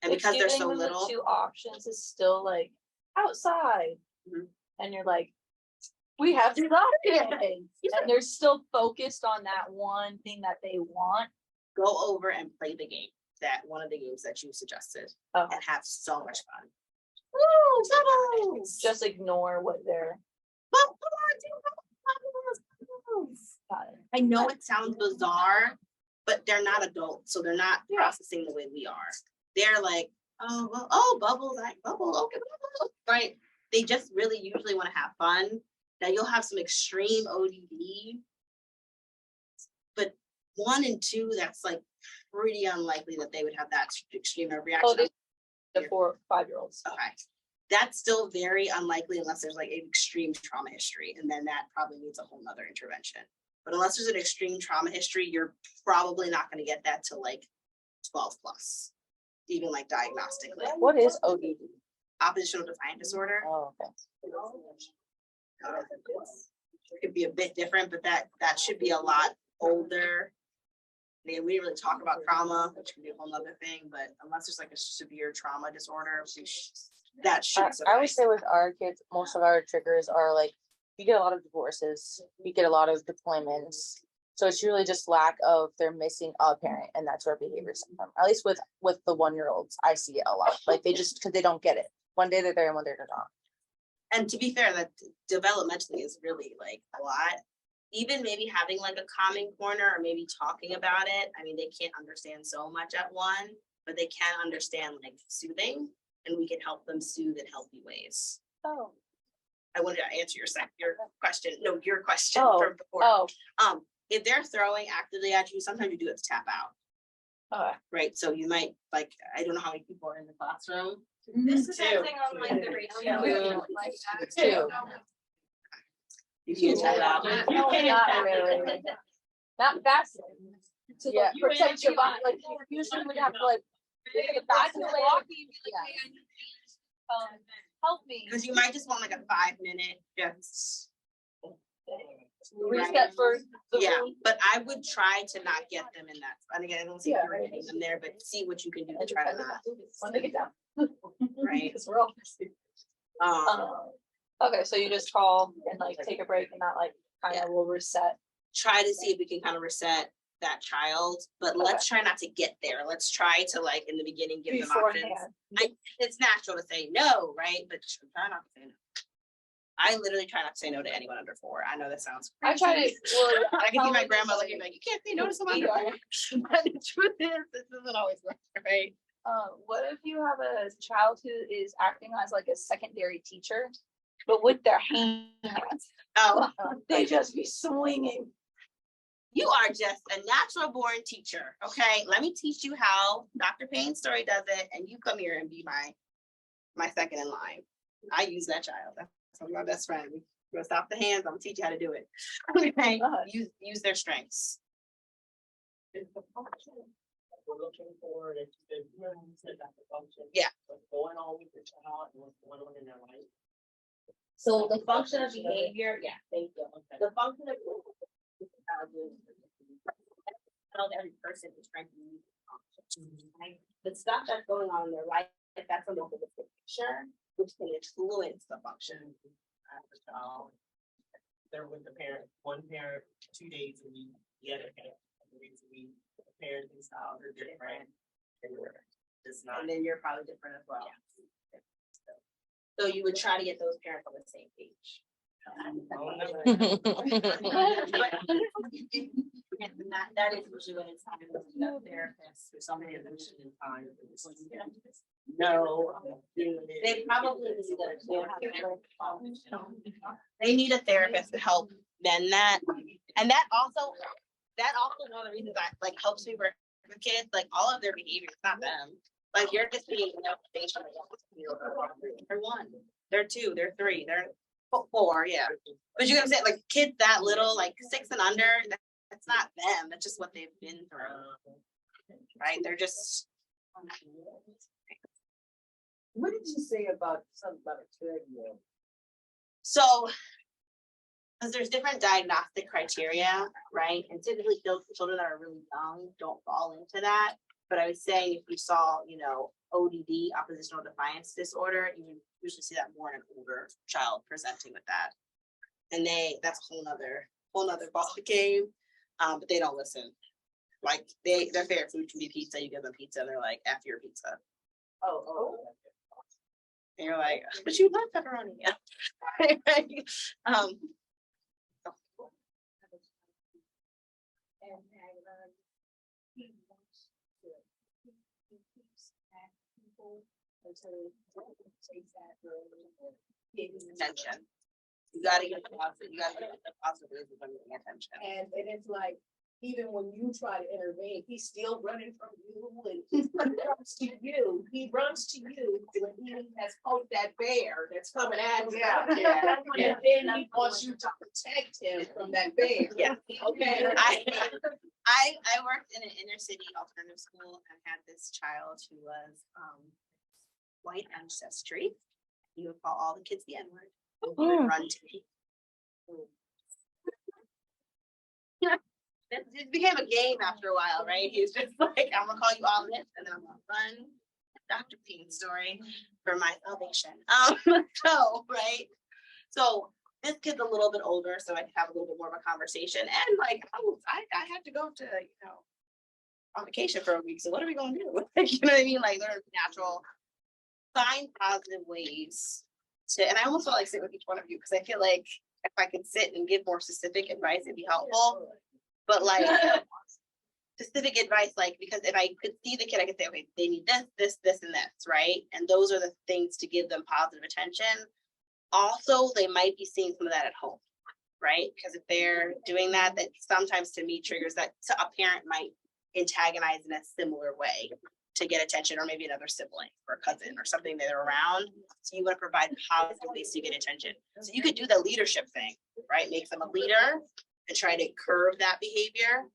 S2: And
S10: If
S2: because they're
S10: giving
S2: so
S10: them the
S2: little,
S10: 2 options is still like outside,
S2: Mhm.
S10: and you're like, we have to go, and they're still focused on that one thing that they want.
S2: go over and play the game, that one of the games that you suggested,
S10: Oh,
S2: and have so much fun.
S10: woo,
S2: Bubbles!
S10: just ignore what they're.
S2: Bubbles, bubbles.
S10: Got it.
S2: I know it sounds bizarre, but they're not adults, so they're not
S10: Yeah.
S2: processing the way we are. They're like, oh, well, oh, bubbles, like bubble, okay, bubble, right? They just really usually want to have fun. Now you'll have some extreme ODD, but 1 and 2, that's like pretty unlikely that they would have that extreme of reaction.
S10: Oh, the 4 or 5-year-olds.
S2: Okay. That's still very unlikely unless there's like an extreme trauma history, and then that probably needs a whole nother intervention. But unless there's an extreme trauma history, you're probably not going to get that to like 12 plus, even like diagnostically.
S10: What is ODD?
S2: Oppositional defiant disorder.
S10: Oh, okay.
S2: It could be a bit different, but that should be a lot older. I mean, we didn't really talk about trauma, which could be a whole nother thing, but unless there's like a severe trauma disorder, that should
S10: I would
S2: suffice.
S10: say with our kids, most of our triggers are like, we get a lot of divorces, we get a lot of deployments, So it's really just lack of, they're missing a parent, and that's where behaviors come from. At least with the 1-year-olds, I see it a lot. Like they just, because they don't get it. One day they're there and one day they're not.
S2: And to be fair, that developmentally is really like a lot. Even maybe having like a calming corner or maybe talking about it. I mean, they can't understand so much at one, but they can understand like soothing, and we can help them soothe in healthy ways.
S10: Oh.
S2: I wanted to answer your question. No, your question
S10: Oh,
S2: from before.
S10: oh,
S2: If they're throwing actively at you, sometimes you do it to tap out,
S10: okay.
S2: right? So you might like, I don't know how many people are in the classroom.
S3: This is
S10: Two.
S3: something on like the radio.
S10: Two.
S3: Like that.
S10: Two.
S2: You can tap out.
S10: No, not really. Not fast. Yeah, protect your body, like usually we have to like. Help me.
S2: Because you might just want like a 5-minute just.
S10: Reset for the
S2: Yeah,
S10: room.
S2: but I would try to not get them in that. And again, I don't see
S10: Yeah.
S2: you're getting them there, but see what you can do to try to not,
S10: When they get down.
S2: right?
S10: Because we're all busy. Okay, so you just call and like take a break and not like kind of will reset.
S2: Try to see if we can kind of reset that child, but let's try not to get there. Let's try to like in the beginning give them options.
S10: Beforehand.
S2: It's natural to say no, right? But try not to say no. I literally try not to say no to anyone under 4. I know that sounds
S10: I
S2: crazy.
S10: try to. Well,
S2: I can see my grandma looking like, you can't say no to someone under 4. But the truth is, this doesn't always work, right?
S10: What if you have a child who is acting as like a secondary teacher, but with their hands?
S2: Oh,
S10: They just be swinging.
S2: you are just a natural born teacher, okay? Let me teach you how Dr. Payne's story does it, and you come here and be my second in line. I use that child. That's my best friend. We're gonna stop the hands. I'm gonna teach you how to do it. Okay, use their strengths.
S12: Is the function that we're looking for, that you said that the function.
S2: Yeah.
S12: What's going on with the child and what's going on in their life?
S2: So the function of behavior, yeah, thank you.
S12: Okay.
S2: The function of every person is trying to use the function. Right? The stuff that's going on in their life, that's a local picture, which can influence the function.
S12: The child, they're with the parent, one parent, 2 days a week, the other parent, 3 days a week. The parenting styles are different. It's not.
S2: And then you're probably different as well. So you would try to get those parents on the same page. That is usually when it's time to see a therapist or somebody who's in time.
S12: No.
S2: They probably need a therapist to help mend that. And that also one of the reasons that like helps me work with kids, like all of their behavior, it's not them. Like you're just being they're 1, they're 2, they're 3, they're 4, yeah. But you know what I'm saying? Like kids that little, like 6 and under, that's not them. That's just what they've been through. Right? They're just.
S11: What did you say about something about a 12-year-old?
S2: So, because there's different diagnostic criteria, right? And typically those children that are really young don't fall into that. But I was saying if you saw, ODD, oppositional defiance disorder, you would usually see that more in an older child presenting with that. And that's a whole nother ball game. But they don't listen. Like their favorite food can be pizza. You give them pizza and they're like, F your pizza.
S11: Oh.
S2: And you're like, but you love pepperoni. Attention. You gotta get the positive ways of bringing attention.
S11: And it's like, even when you try to intervene, he's still running from you and he runs to you. He runs to you when he has poked that bear that's coming at him.
S2: Yeah.
S11: And then he wants you to protect him from that bear.
S2: Yeah.
S11: Okay.
S2: I worked in an inner city alternative school and had this child who was white ancestry. He would call all the kids the N-word. He would run to me. It became a game after a while, right? He's just like, I'm gonna call you all this, and then I'm gonna run Dr. Payne's story for my salvation. So, right? So this kid's a little bit older, so I can have a little bit more of a conversation. And like, I had to go to, on vacation for a week. So what are we gonna do? You know what I mean? Like, there's natural, find positive ways to, and I almost want to like sit with each one of you, because I feel like if I could sit and give more specific advice, it'd be helpful. But like specific advice, like, because if I could see the kid, I could say, okay, they need this, and this, right? And those are the things to give them positive attention. Also, they might be seeing some of that at home, right? Because if they're doing that, that sometimes to me triggers that a parent might antagonize in a similar way to get attention, or maybe another sibling or a cousin or something that they're around. So you want to provide positive ways to get attention. So you could do the leadership thing, right? Make them a leader and try to curb that behavior.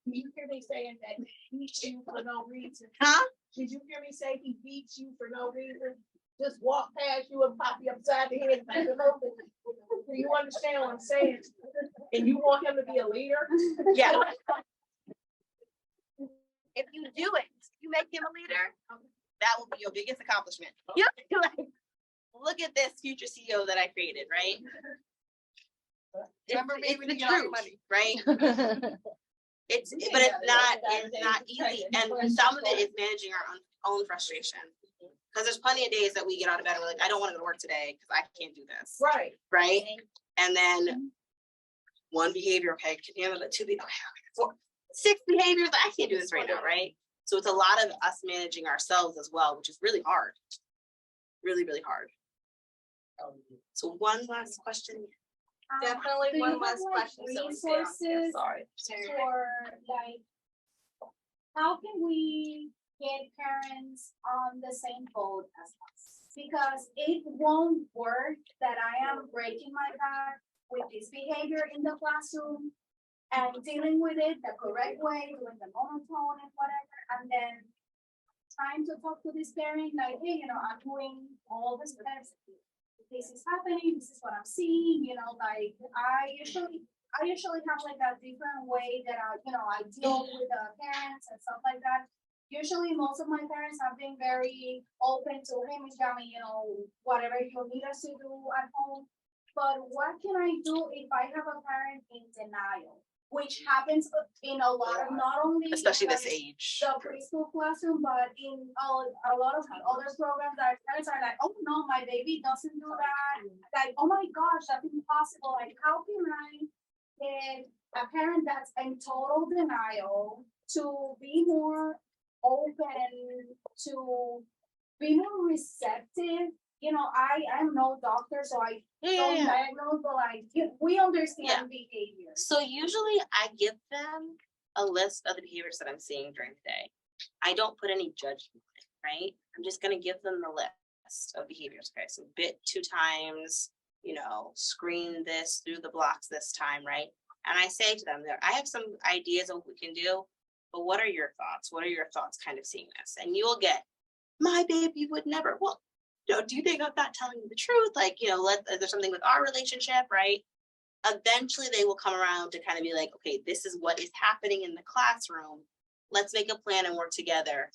S8: Did you hear me saying that he beats you for no reason?
S2: Huh?
S8: Did you hear me say he beats you for no reason? Just walk past you and pop you upside the head and back him open. Do you understand what I'm saying? And you want him to be a leader?
S2: Yeah. If you do it, you make him a leader, that will be your biggest accomplishment. You'll be like, look at this future CEO that I created, right?
S8: Remember me
S2: It's
S8: when
S2: the
S8: you got all your
S2: truth,
S8: money.
S2: right? But it's not easy. And some of it is managing our own frustration. Because there's plenty of days that we get out of bed and we're like, I don't want to go to work today because I can't do this.
S8: Right.
S2: Right? And then one behavior, okay, can you handle it? 2 okay, 4, 6 behaviors, I can't do this right now, right? So it's a lot of us managing ourselves as well, which is really hard. Really, really hard. So one last question.
S1: Definitely
S7: Do you
S1: one
S7: have,
S1: last
S7: like,
S1: question. So we stay on here.
S7: resources
S2: Sorry.
S7: for like, how can we get parents on the same boat as us? Because it won't work that I am breaking my back with this behavior in the classroom and dealing with it the correct way, doing the monotone and whatever, and then trying to talk to this parent like, hey, I'm doing all this steps. This is happening, this is what I'm seeing, like I usually have like a different way that I deal with the parents and stuff like that. Usually most of my parents have been very open to, hey, Ms. Yami, whatever you need us to do at home. But what can I do if I have a parent in denial? Which happens in a lot of, not only
S2: Especially this
S7: like,
S2: age.
S7: the preschool classroom, but in a lot of the other programs that parents are like, oh no, my baby doesn't do that. Like, oh my gosh, that's impossible. Like, how can I get a parent that's in total denial to be more open, to be more receptive? I am no doctor, so I don't diagnose, but like we understand behavior.
S2: So usually I give them a list of the behaviors that I'm seeing during the day. I don't put any judgment, right? I'm just gonna give them the list of behaviors. Okay, so bit 2 times, screen this through the blocks this time, right? And I say to them that I have some ideas of what we can do, but what are your thoughts? What are your thoughts kind of seeing this? And you will get, my baby would never, well, do you think I'm not telling you the truth? Like, is there something with our relationship, right? Eventually they will come around to kind of be like, okay, this is what is happening in the classroom. Let's make a plan and work together,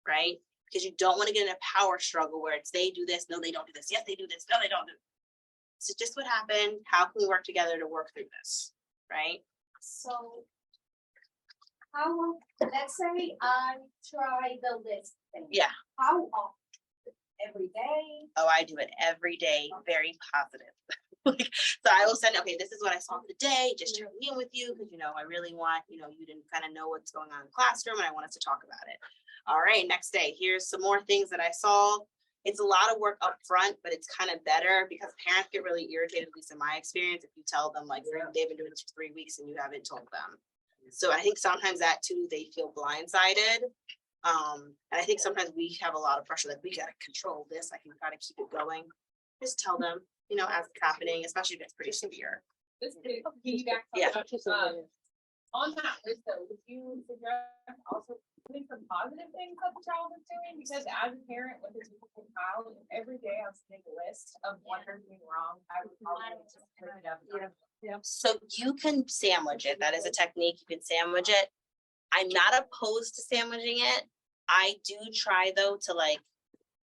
S2: right? Because you don't want to get in a power struggle where it's they do this, no, they don't do this. Yes, they do this, no, they don't do this. So just what happened? How can we work together to work through this, right?
S7: So let's say I try the list thing.
S2: Yeah.
S7: How often? Every day?
S2: Oh, I do it every day, very positive. So I will send, okay, this is what I saw today, just checking in with you, because I really want, you to kind of know what's going on in the classroom, and I want us to talk about it. All right, next day, here's some more things that I saw. It's a lot of work up front, but it's kind of better because parents get really irritated, at least in my experience, if you tell them like they've been doing this for 3 weeks and you haven't told them. So I think sometimes that too, they feel blindsided. And I think sometimes we have a lot of pressure, like we gotta control this, like we gotta keep it going. Just tell them, as it's happening, especially if it's pretty severe.
S3: This is piggyback.
S2: Yeah.
S3: On that list though, would you suggest also putting some positive things that the child is doing? Because as a parent with a difficult child, every day I'm seeing a list of what they're doing wrong, I would probably just put it up.
S2: So you can sandwich it. That is a technique. You can sandwich it. I'm not opposed to sandwiching it. I do try though to like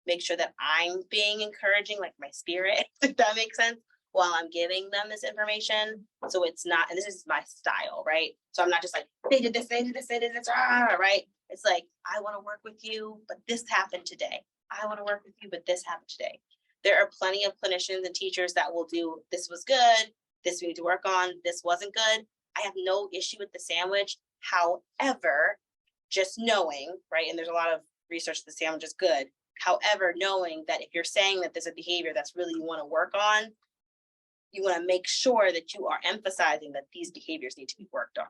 S2: make sure that I'm being encouraging, like my spirit, if that makes sense. while I'm giving them this information. So it's not, and this is my style, right? So I'm not just like, they did this, right? It's like, I want to work with you, but this happened today. I want to work with you, but this happened today. There are plenty of clinicians and teachers that will do, this was good, this we need to work on, this wasn't good. I have no issue with the sandwich. However, just knowing, right, and there's a lot of research the sandwich is good. However, knowing that if you're saying that there's a behavior that's really you want to work on, you want to make sure that you are emphasizing that these behaviors need to be worked on.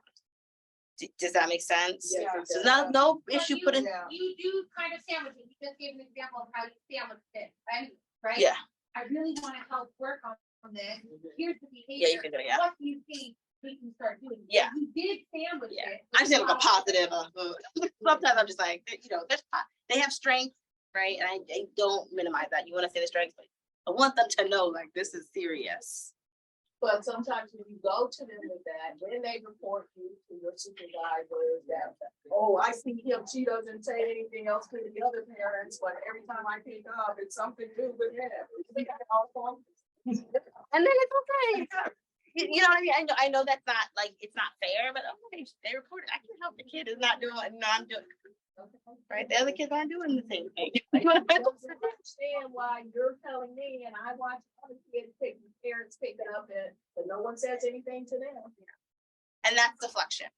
S2: Does that make sense?
S11: Yeah.
S2: So no
S5: But
S2: issue
S5: you-
S2: putting,
S5: You do kind of sandwiches, you just gave an example of how you sandwich it, right?
S2: yeah,
S5: I really wanna help work on this, here's the
S2: yeah, you
S5: behavior,
S2: can do it, yeah.
S5: what do you think we can start doing?
S2: Yeah.
S5: You did sandwich
S2: Yeah.
S5: it.
S2: I'm saying like a positive, sometimes I'm just like, they have strengths, right? And I don't minimize that. You want to say the strengths, but I want them to know like this is serious.
S8: But sometimes when you go to them with that, then they report you to your supervisors that, oh, I see him, she doesn't say anything else to the other parents, but every time I pick up, it's something new with him.
S2: And then it's okay. You know what I mean? I know that's not like, it's not fair, but okay, they reported, I can help the kid is not doing what I'm doing. Right? The other kids aren't doing the same thing.
S8: I don't understand why you're telling me and I watch other kids pick, parents pick it up and, but no one says anything to them.
S2: And that's deflection.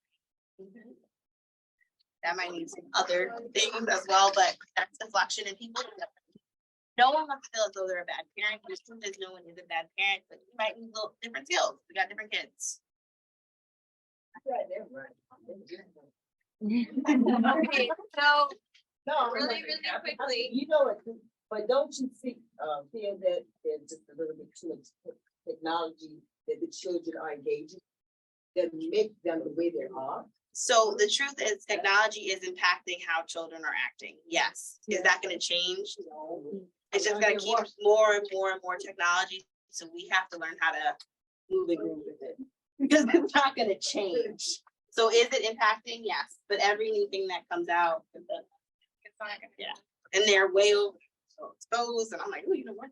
S2: That might need some other things as well, but that's deflection and people. No one wants to feel as though they're a bad parent. There's sometimes no one is a bad parent, but you might need little different skills. We got different kids.
S10: Okay, so
S11: No,
S10: really, really quickly.
S11: You know it, but don't you see, feel that there's just a little bit too much technology that the children are engaging? That make them the way they are?
S2: So the truth is technology is impacting how children are acting. Yes. Is that gonna change? No. It's just gonna keep more and more and more technology. So we have to learn how to move and groove with it. Because it's not gonna change. So is it impacting? Yes, but every new thing that comes out, it's not gonna, yeah. And they're way over so exposed and I'm like, oh, you know what?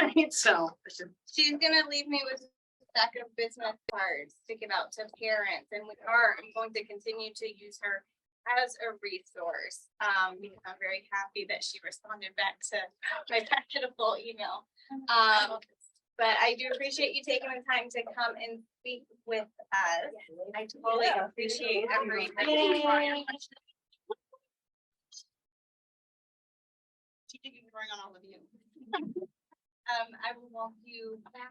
S2: Right, so it's just,
S9: She's gonna leave me with a stack of business cards to give out to parents, and I'm going to continue to use her as a resource. Because I'm very happy that she responded back to my packetable email. But I do appreciate you taking the time to come and speak with us. I totally appreciate everything.
S2: teaching can bring on all of you.
S9: I will walk you back